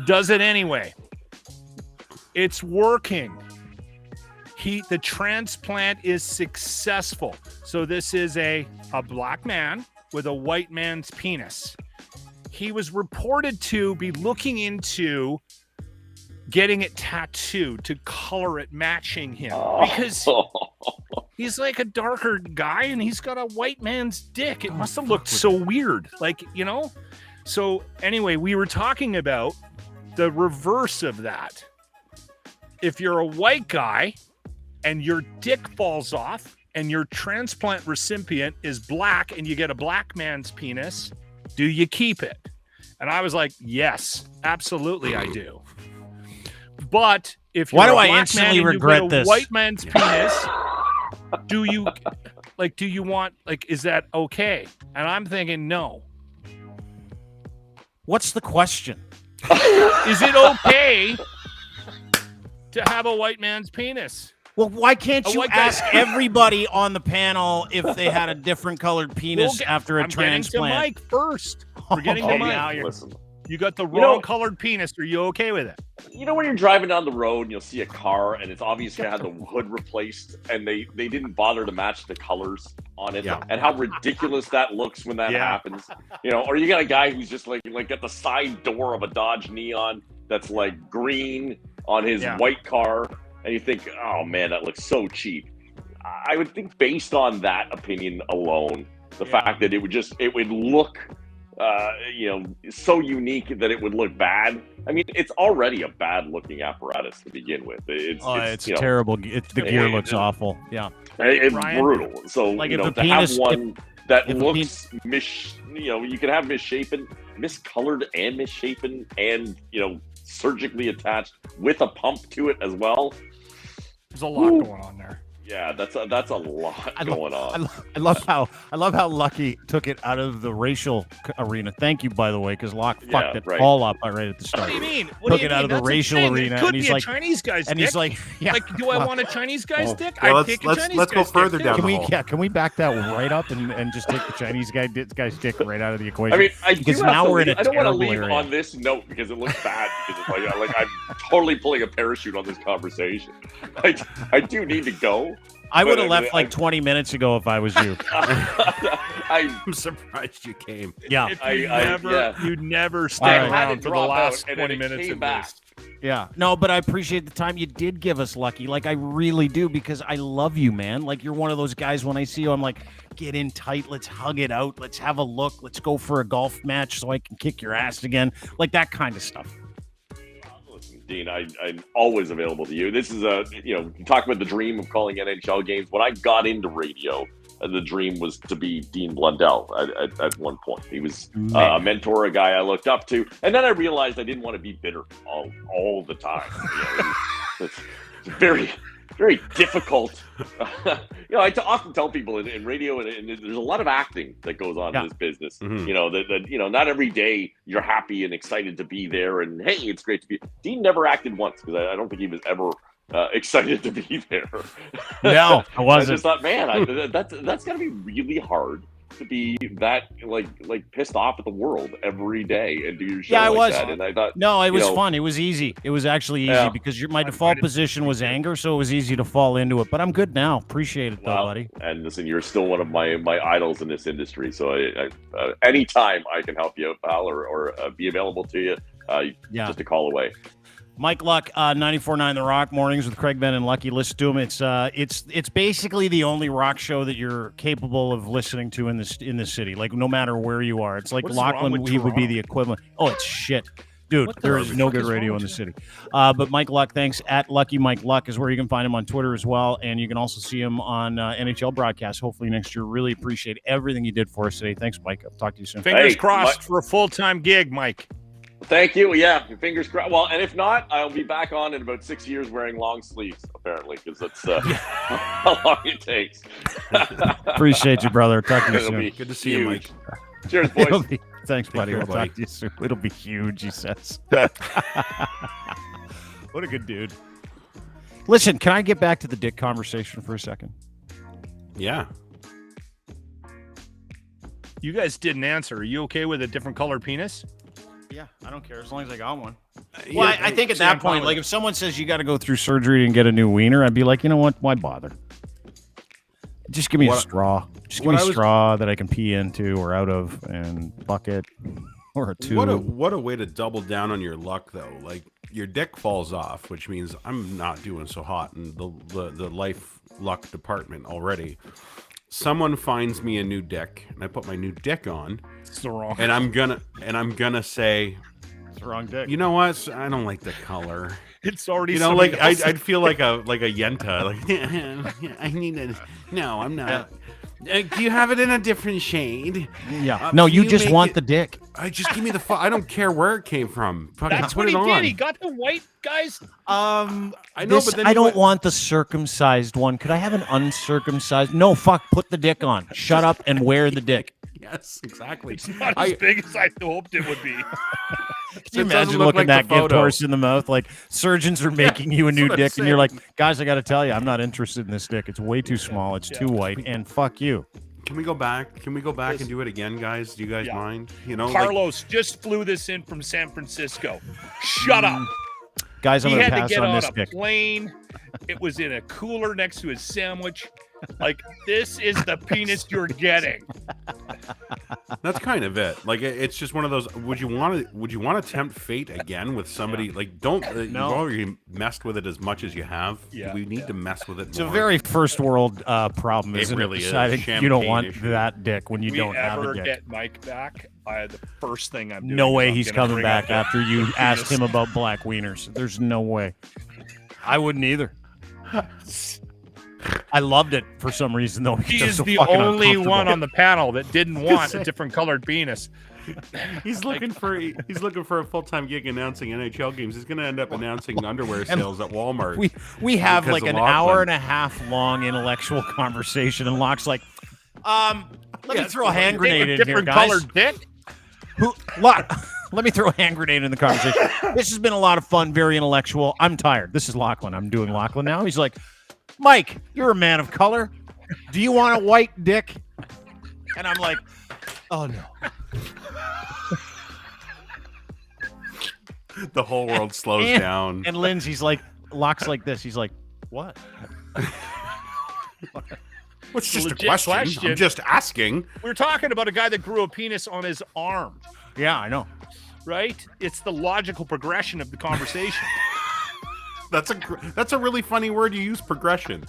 Does it anyway. It's working. The transplant is successful. So this is a black man with a white man's penis. He was reported to be looking into getting it tattooed to color it matching him because he's like a darker guy and he's got a white man's dick. It must have looked so weird. So anyway, we were talking about the reverse of that. If you're a white guy and your dick falls off and your transplant recipient is black and you get a black man's penis, do you keep it? And I was like, yes, absolutely I do. But if you're Why do a I black instantly man and regret you get a this? white man's penis, do you want, is that okay? And I'm thinking, no. What's the question? Is it okay to have a white man's penis? Well, why can't you white guy- ask everybody on the panel if they had a different colored penis after a I'm transplant? getting to Mike first. We're getting to Mike. Listen. You got the wrong colored penis. Are you okay with it? You know when you're driving down the road and you'll see a car and it's obviously had the hood replaced and they didn't bother to match the colors on it and how ridiculous that looks when that happens. Or you got a guy who's just like at the side door of a Dodge Neon that's like green on his white car and you think, oh man, that looks so cheap. I would think based on that opinion alone, the fact that it would look so unique that it would look bad. I mean, it's already a bad-looking apparatus to begin with. It's terrible. The gear looks awful. Yeah, it's Ryan, brutal. So like to if the have penis, one that looks you can have misshapen, miscolored, and misshapen, and surgically attached with a pump to it as well. There's a lot going on there. Yeah, that's a lot going on. I love how Lucky took it out of the racial arena. Thank you, by the way, because Locke fucked it all up right at the start. What do you mean? Took it out of the racial arena, It could and he's be like, a Chinese guy's and dick. he's like, do I want a Chinese guy's dick? well, I'd take a Chinese let's go guy's further dick, down too. the hole. Can we back that right up and just take the Chinese guy's dick right out of the equation? I mean, because now we're in a I don't want to terrible leave area. on this note because it looks bad. Because it's like I'm totally pulling a parachute on this conversation. I do need to go. I would have left like 20 minutes ago if I was you. I'm surprised you came. Yeah. You never stay I had around to for the drop last out, and 20 then it minutes came at back. least. Yeah. No, but I appreciate the time you did give us, Lucky. Like, I really do, because I love you, man. Like, you're one of those guys, when I see you, I'm like, get in tight. Let's hug it out. Let's have a look. Let's go for a golf match so I can kick your ass again. Like, that kind of stuff. Listen, Dean, I'm always available to you. This is you talk about the dream of calling NHL games. When I got into radio, the dream was to be Dean Blundell at one point. He was a mentor, a guy I looked up to. And then I realized I didn't want to be bitter all the time. It's very, very difficult. I often tell people in radio, and there's a lot of acting that goes on in this business. That not every day you're happy and excited to be there. And, hey, it's great to be. Dean never acted once, because I don't think he was ever excited to be there. No, I wasn't. I just thought, man, that's got to be really hard to be that like pissed off at the world every day and do your show like that. And I thought, no, it was fun. It was easy. It was actually easy because my default position was anger, so it was easy to fall into it. But I'm good now. Appreciate it, though, buddy. And listen, you're still one of my idols in this industry. So I anytime I can help you out, pal, or be available to you, just a call away. Mike Luck, 94.9 The Rock, mornings with Craig, Ben, and Lucky. Listen to him. It's basically the only rock show that you're capable of listening to in this city. Like, no matter where you are, it's like Lachlan. He would be the equivalent. Oh, it's shit, dude. There is no good radio in the city. But Mike Luck, thanks. At Lucky Mike Luck is where you can find him on Twitter as well, and you can also see him on NHL broadcasts. Hopefully next year. Really appreciate everything you did for us today. Thanks, Mike. I'll talk to you soon. Fingers crossed for a full-time gig, Mike. Thank you. Yeah, fingers crossed. Well, and if not, I'll be back on in about 6 years wearing long sleeves, apparently, because that's how long it takes. Appreciate you, brother. Talk to you soon. Good to see you, Mike. Cheers, boys. Thanks, buddy. Care, We'll buddy. talk to you soon. It'll be huge, he says. What a good dude. Listen, can I get back to the dick conversation for a second? Yeah. You guys didn't answer. Are you okay with a different colored penis? Yeah, I don't care as long as I got one. Well, I think at that point, like if someone says you got to go through surgery and get a new wiener, I'd be like, you know what? Why bother? Just give me a straw. Just give me a straw that I can pee into or out of, and bucket or a tube. What a way to double down on your luck, though. Like, your dick falls off, which means I'm not doing so hot in the life luck department already. Someone finds me a new dick, and I put my new dick on. It's the wrong. And I'm gonna say, it's the wrong dick. You know what? I don't like the color. It's already. Like I'd feel like a yenta. Like I need it. No, I'm not. Do you have it in a different shade? Yeah. No, you just want the dick. Just give me the. I don't care where it came from. Fucking That's put what it he on. did. He got the white guys. I know, but then I don't want the circumcised one. Could I have an uncircumcised? No, fuck. Put the dick on. Shut up and wear the dick. Yes, exactly. It's not as big as I hoped it would be. Can you imagine looking that gift horse in the mouth? Like, surgeons are making you a new dick, and you're like, guys, I got to tell you, I'm not interested in this dick. It's way too small. It's too white, and fuck you. Can we go back? Can we go back and do it again, guys? Do you guys mind? You know, Carlos just flew this in from San Francisco. Shut up. Guys, I'm he going had to to pass get on on this a dick. plane. It was in a cooler next to his sandwich. Like, this is the penis you're getting. That's kind of it. Like, it's just one of those. Would you want to tempt fate again with somebody? Like, don't. You've already messed with it as much as you have. Yeah. We need to mess with it. It's more. a very first world problem, isn't really it? is. Deciding you don't want Champagne that dick when you don't have a ever dick. Get Mike back, the first thing I'm doing. No way is he's I'm gonna coming bring back up after you asked him about black wieners. There's no way. I wouldn't either. I loved it for some reason, though. He is the only one on the panel that didn't want a different colored penis. He's looking for a full-time gig announcing NHL games. He's going to end up announcing underwear sales at Walmart. We have like an hour and a half long intellectual conversation, and Locke's like, let me throw a hand grenade in here, guys. Different colored dick? Locke, let me throw a hand grenade in the conversation. This has been a lot of fun, very intellectual. I'm tired. This is Lachlan. I'm doing Lachlan now. He's like, Mike, you're a man of color. Do you want a white dick? And I'm like, oh no. The whole world slows down. And Lindsay's like, Locke's like this. He's like, what? It's just a legit question. I'm just asking. We're talking about a guy that grew a penis on his arm, Yeah, I know. right? It's the logical progression of the conversation. That's a really funny word you use, progression.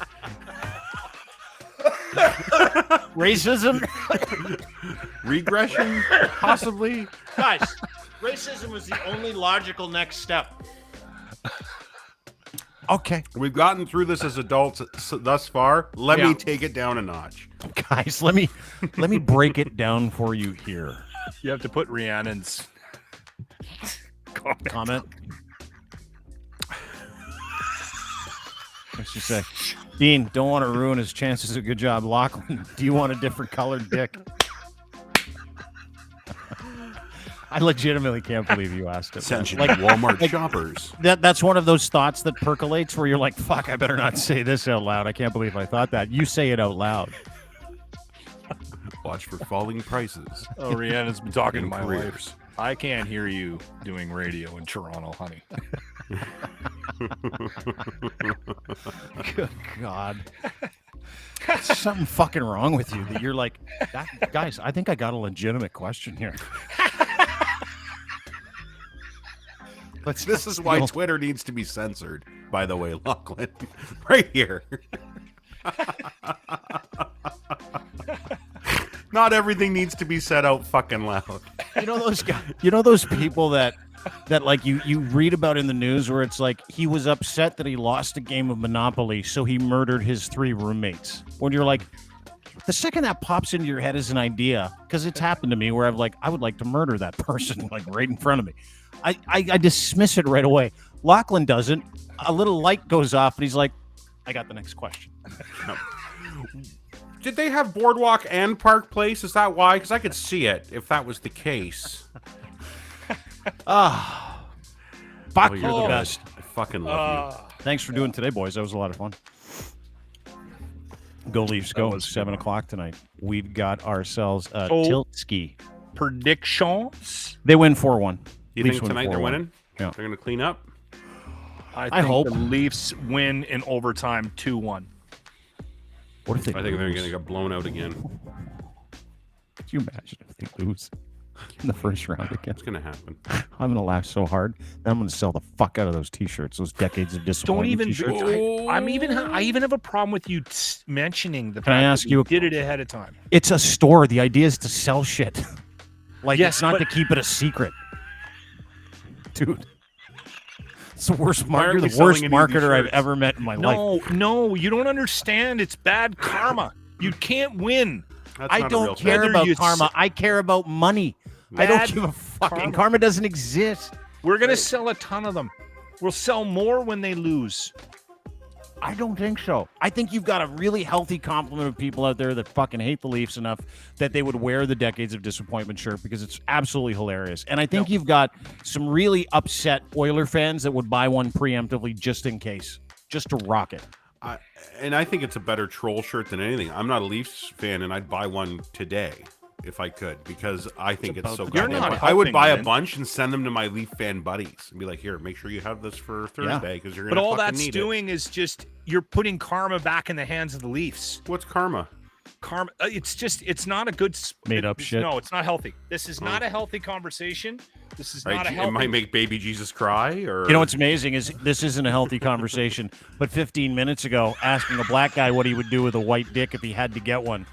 Racism? Regression, possibly. Guys, racism was the only logical next step. Okay. We've gotten through this as adults thus far. Let me take it down a notch. Guys, let me break it down for you here. You have to put Rhiannon's Comment. What's she say? Dean, don't want to ruin his chances of a good job. Lachlan, do you want a different colored dick? I legitimately can't believe you asked it. Attention, Walmart shoppers. That's one of those thoughts that percolates where you're like, fuck, I better not say this out loud. I can't believe I thought that. You say it out loud. Watch for falling prices. Oh, Rhiannon's been talking to my careers. wife. I can't hear you doing radio in Toronto, honey. Good God. There's something fucking wrong with you that you're like, guys, I think I got a legitimate question here. This is why Twitter needs to be censored, by the way, Lachlan. Right here. Not everything needs to be said out fucking loud. You know those guys, those people that like you read about in the news where it's like he was upset that he lost a game of Monopoly, so he murdered his 3 roommates. When you're like, the second that pops into your head as an idea, because it's happened to me where I've like, I would like to murder that person like right in front of me. I dismiss it right away. Lachlan doesn't. A little light goes off and he's like, I got the next question. Did they have Boardwalk and Park Place? Is that why? Because I could see it if that was the case. Fuck, you're you're the best. I fucking love you. Thanks for doing today, boys. That was a lot of fun. Go Leafs, go. It's 7 o'clock tonight. We've got ourselves a tilt ski. Predictions? They win 4-1. You think tonight they're winning? Yeah. They're going to clean up? I hope the Leafs win in overtime 2-1. What if they I think they're going to get blown out again. Could you imagine if they lose in the first round again? It's going to happen. I'm going to laugh so hard. Then I'm going to sell the fuck out of those T-shirts. Those decades of disappointment. Don't even. T-shirts. I even have a problem with you mentioning the Can I fact ask that you? Did it ahead of time? It's a store. The idea is to sell shit. Like Yes, it's not but- to keep it a secret, dude. It's the worst Why aren't marketer. we The worst selling any of these marketer I've shirts? ever met in my life. No, you don't understand. It's bad karma. You can't win. That's I not a real don't care Whether about you karma. I care about money. I don't Bad give a fucking karma. karma doesn't exist. We're gonna sell a ton of them. We'll sell more when they lose. I don't think so. I think you've got a really healthy complement of people out there that fucking hate the Leafs enough that they would wear the Decades of Disappointment shirt because it's absolutely hilarious. And I think you've got some really upset Oiler fans that would buy one preemptively just in case, just to rock it. And I think it's a better troll shirt than anything. I'm not a Leafs fan, and I'd buy one today if I could, because I think it's so You're goddamn. not I would helping, buy a man. bunch and send them to my Leaf fan buddies and be like, "Here, make sure you have this for Thursday because you're But gonna." all fucking that's need doing is just you're putting karma back in the hands of the Leafs. What's karma? Karma. It's not a good Made up shit. No, it's not healthy. This is not a healthy conversation. This is not a It healthy. might make baby Jesus cry, or You know what's amazing is this isn't a healthy conversation, but 15 minutes ago, asking a black guy what he would do with a white dick if he had to get one,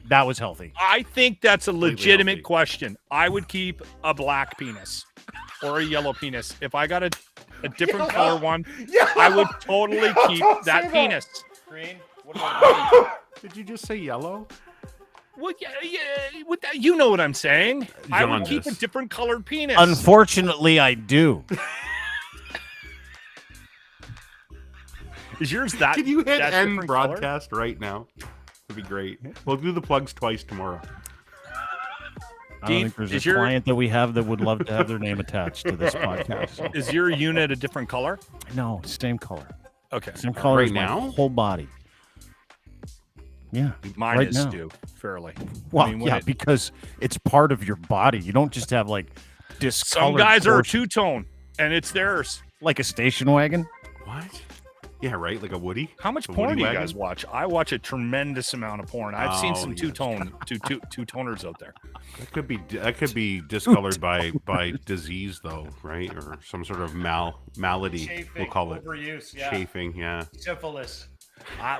that was healthy. I think that's a legitimate healthy. question. I would keep a black penis or a yellow penis. If I got a different color one, I would totally keep that penis. Green? Did you just say yellow? Well, you know what I'm saying. I would keep a Jaundice. different colored penis. Unfortunately, I do. Is yours that? Can you hit that end different color? broadcast right now? That'd be great. We'll do the plugs twice tomorrow. I don't Dean, think there's is a your- client that we have that would love to have their name attached to this podcast. Is your unit a different color? No, same color. Okay. Same color Right as my now? whole body. Yeah. Mine right is now. too, fairly. Well, I mean, when yeah, it- because it's part of your body. You don't just have like discolored some guys are portion- two-tone, and it's theirs. like a station wagon. What? Yeah, right. Like a Woody. How much A porn Woody do you wagon? guys watch? I watch a tremendous amount of porn. I've seen some yes. two-toners out there. That could be discolored by disease, though, right? Or some sort of malady. Chafing, we'll call it overuse, yeah. chafing. Yeah. Syphilis.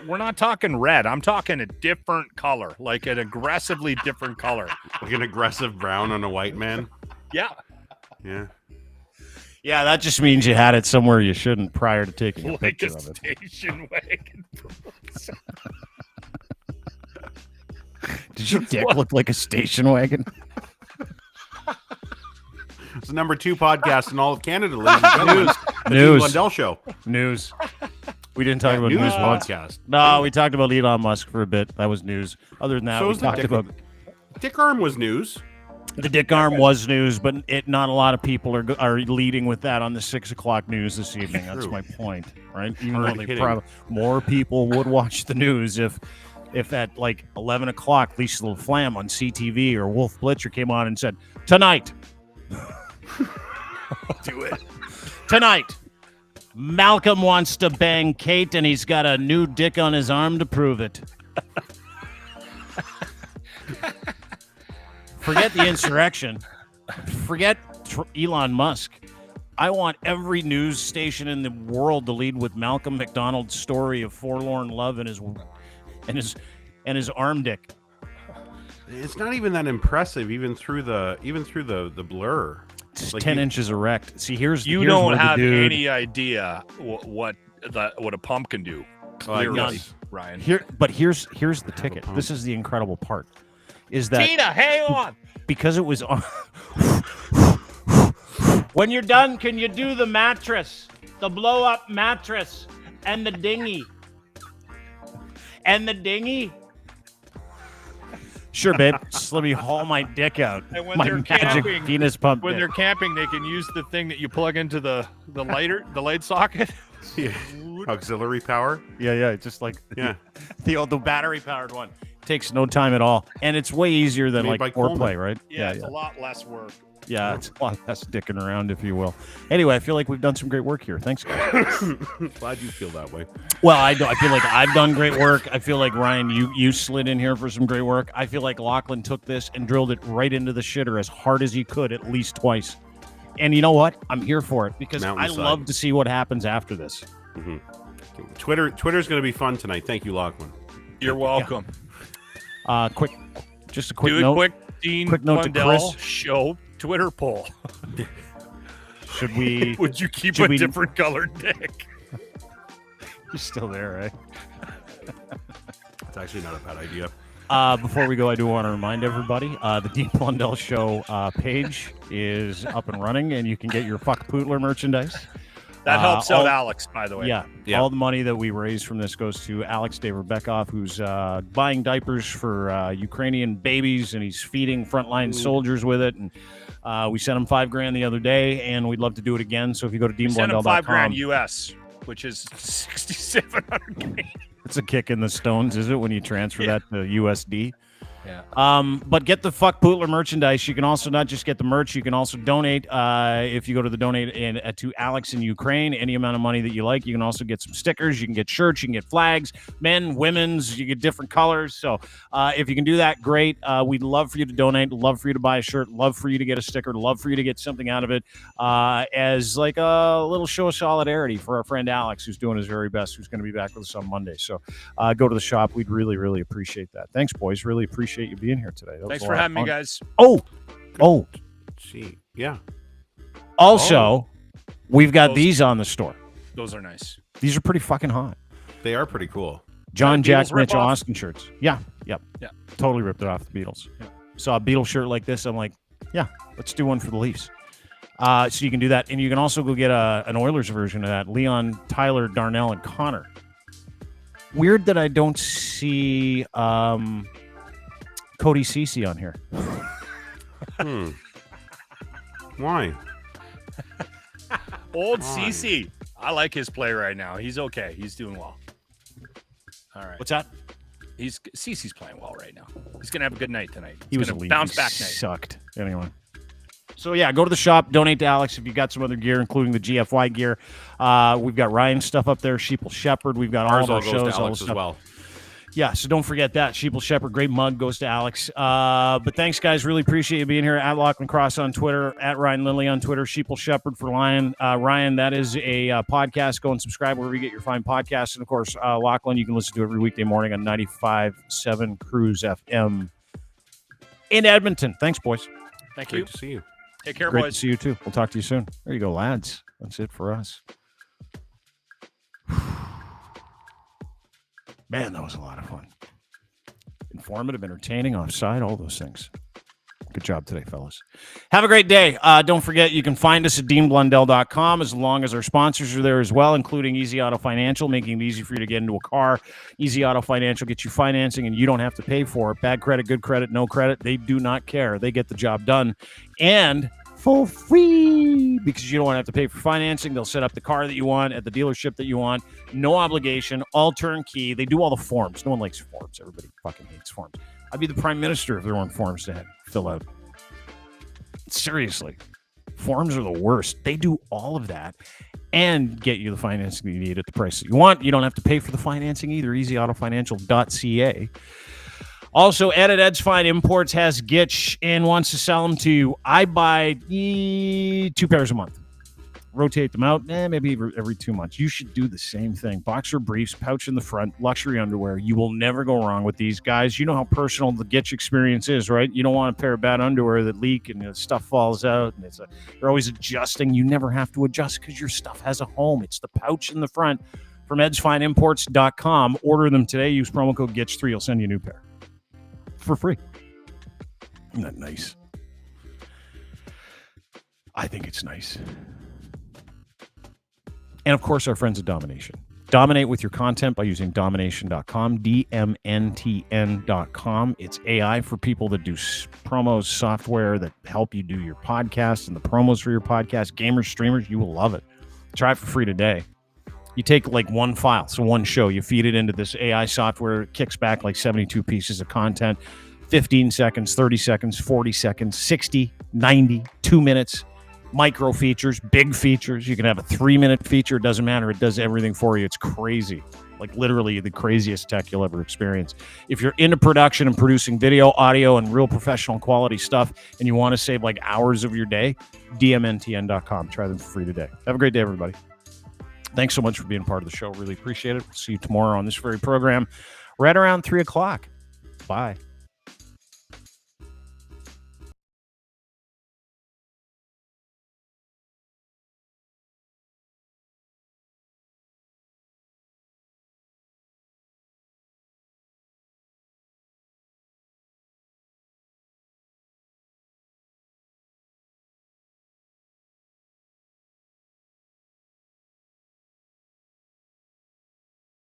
We're not talking red. I'm talking a different color, like an aggressively different color. Like an aggressive brown on a white man. Yeah. Yeah. Yeah, that just means you had it somewhere you shouldn't prior to taking a Like picture a of it. station wagon. Did your dick look like a station wagon? It's the number 2 podcast in all of Canada, ladies and gentlemen. The News. Dean Blundell Show. News. We didn't talk about news news once. podcast. No, we talked about Elon Musk for a bit. That was news. Other than that, So we was the talked dick- about Dick arm was news. the dick arm was news, but not a lot of people are leading with that on the 6 o'clock news this evening. That's True. my point, right? Even Hard though they hitting. more people would watch the news if at like 11 o'clock, Lisa LaFlamme on CTV or Wolf Blitzer came on and said, tonight, Do it. tonight, Malcolm wants to bang Kate and he's got a new dick on his arm to prove it. Forget the insurrection. Forget Elon Musk. I want every news station in the world to lead with Malcolm McDonald's story of forlorn love and his arm dick. It's not even that impressive, even through the blur. It's Like 10 you- inches erect. See, here's You here's don't where the have dude- any idea what a pump can do. Clearly, yes. Ryan. Here's the ticket. This is the incredible part. Is that Tina, hang on. because it was on. When you're done, can you do the mattress, the blow up mattress, and the dinghy? And the dinghy? Sure, babe. Just let me haul my dick out. And when My they're magic camping- penis pump. When dick. they're camping, they can use the thing that you plug into the light socket. Yeah. Auxiliary power. Yeah, just like Yeah. the battery powered one. Takes no time at all, and it's way easier than Made by like foreplay, Coleman. right? Yeah, it's a lot less work. Yeah, it's a lot less dicking around, if you will. Anyway, I feel like we've done some great work here. Thanks, guys. Glad you feel that way. Well, I feel like I've done great work. I feel like, Ryan, you slid in here for some great work. I feel like Lachlan took this and drilled it right into the shitter as hard as he could at least twice. And you know what? I'm here for it because I Mountainside. love to see what happens after this. Twitter's going to be fun tonight. Thank you, Lachlan. You're welcome. Just a quick Do a note. quick Dean quick note to Blundell Chris. show Twitter poll. Should we? Would you keep Should a we- different colored dick? You're still there, right? It's actually not a bad idea. Before we go, I do want to remind everybody the Dean Blundell Show page is up and running, and you can get your Fuck Poodler merchandise. That helps out all- Alex, by the way. Yeah, all the money that we raise from this goes to Alex David-Bekoff, who's buying diapers for Ukrainian babies, and he's feeding frontline soldiers with it. And we sent him $5,000 the other day, and we'd love to do it again. So if you go to Send him deanblundell.com, $5,000 US, which is 6,700. it's a kick in the stones, is it, when you transfer that to USD? Yeah. But get the Fuck Poodler merchandise. You can also not just get the merch, you can also donate. If you go to the donate to Alex in Ukraine, any amount of money that you like. You can also get some stickers, you can get shirts, you can get flags, men, women's, you get different colors. So if you can do that, great. We'd love for you to donate, love for you to buy a shirt, love for you to get a sticker, love for you to get something out of it as like a little show of solidarity for our friend Alex, who's doing his very best, who's going to be back with us on Monday. So go to the shop. We'd really, really appreciate that. Thanks, boys. Really appreciate you being here today. That was Thanks a for lot of having me, fun. guys. Oh, Gee, yeah. also, we've got Those- these on the store. Those are nice. These are pretty fucking hot. They are pretty cool. John, Beatles Jack, Mitch, rip-off? Austin shirts. Yeah. Totally ripped it off the Beatles. Yeah. Saw a Beatles shirt like this. I'm like, yeah, let's do one for the Leafs. So you can do that. And you can also go get an Oilers version of that. Leon, Tyler, Darnell, and Connor. Weird that I don't see Cody Ceci on here. Why? Old Fine. CC. I like his play right now. He's okay. He's doing well. All right. What's that? CC's playing well right now. He's gonna have a good night tonight. He He's was gonna a Leaf. bounce He back night. Sucked. Anyway. So, yeah, go to the shop, donate to Alex if you got some other gear, including the GFY gear. We've got Ryan's stuff up there, Sheeple Shepherd. We've got Ours all all of our goes shows. to Alex as well. Yeah, so don't forget that. Sheeple Shepherd, great mug, goes to Alex. But thanks, guys. Really appreciate you being here. At Lachlan Cross on Twitter, at Ryan Lindley on Twitter, Sheeple Shepherd for Ryan. Ryan, that is a podcast. Go and subscribe wherever you get your fine podcasts. And, of course, Lachlan, you can listen to every weekday morning on 95.7 Cruise FM in Edmonton. Thanks, boys. Thank you. Great to see you. Take care, Great boys. to see you, too. We'll talk to you soon. There you go, lads. That's it for us. Man, that was a lot of fun. Informative, entertaining, offside, all those things. Good job today, fellas. Have a great day. Don't forget, you can find us at deanblundell.com as long as our sponsors are there as well, including Easy Auto Financial, making it easy for you to get into a car. Easy Auto Financial gets you financing, and you don't have to pay for it. Bad credit, good credit, no credit, they do not care. They get the job done. And for free, because you don't want to have to pay for financing. They'll set up the car that you want at the dealership that you want. No obligation, all turnkey. They do all the forms. No one likes forms. Everybody fucking hates forms. I'd be the prime minister if there weren't forms to fill out. Seriously. Forms are the worst. They do all of that and get you the financing you need at the price that you want. You don't have to pay for the financing either. EasyAutoFinancial.ca. Also, Ed at Ed's Fine Imports has Gitch and wants to sell them to you. I buy 2 pairs a month. Rotate them out, maybe every 2 months. You should do the same thing. Boxer briefs, pouch in the front, luxury underwear. You will never go wrong with these guys. You know how personal the Gitch experience is, right? You don't want a pair of bad underwear that leak and stuff falls out. And you're always adjusting. You never have to adjust because your stuff has a home. It's the pouch in the front from edsfineimports.com. Order them today. Use promo code GITCH3. You'll send you a new pair for free. Isn't that nice? I think it's nice. And, of course, our friends at Domination. Dominate with your content by using domination.com, DMNTN.com. It's AI for people that do promos, software that help you do your podcast and the promos for your podcast. Gamers, streamers, you will love it. Try it for free today. You take like one file, so one show, you feed it into this AI software, it kicks back like 72 pieces of content, 15 seconds, 30 seconds, 40 seconds, 60, 90, 2 minutes, micro features, big features. You can have a 3-minute feature. It doesn't matter. It does everything for you. It's crazy. Like literally the craziest tech you'll ever experience. If you're into production and producing video, audio, and real professional quality stuff, and you want to save like hours of your day, DMNTN.com. Try them for free today. Have a great day, everybody. Thanks so much for being part of the show. Really appreciate it. See you tomorrow on this very program, right around 3 o'clock. Bye.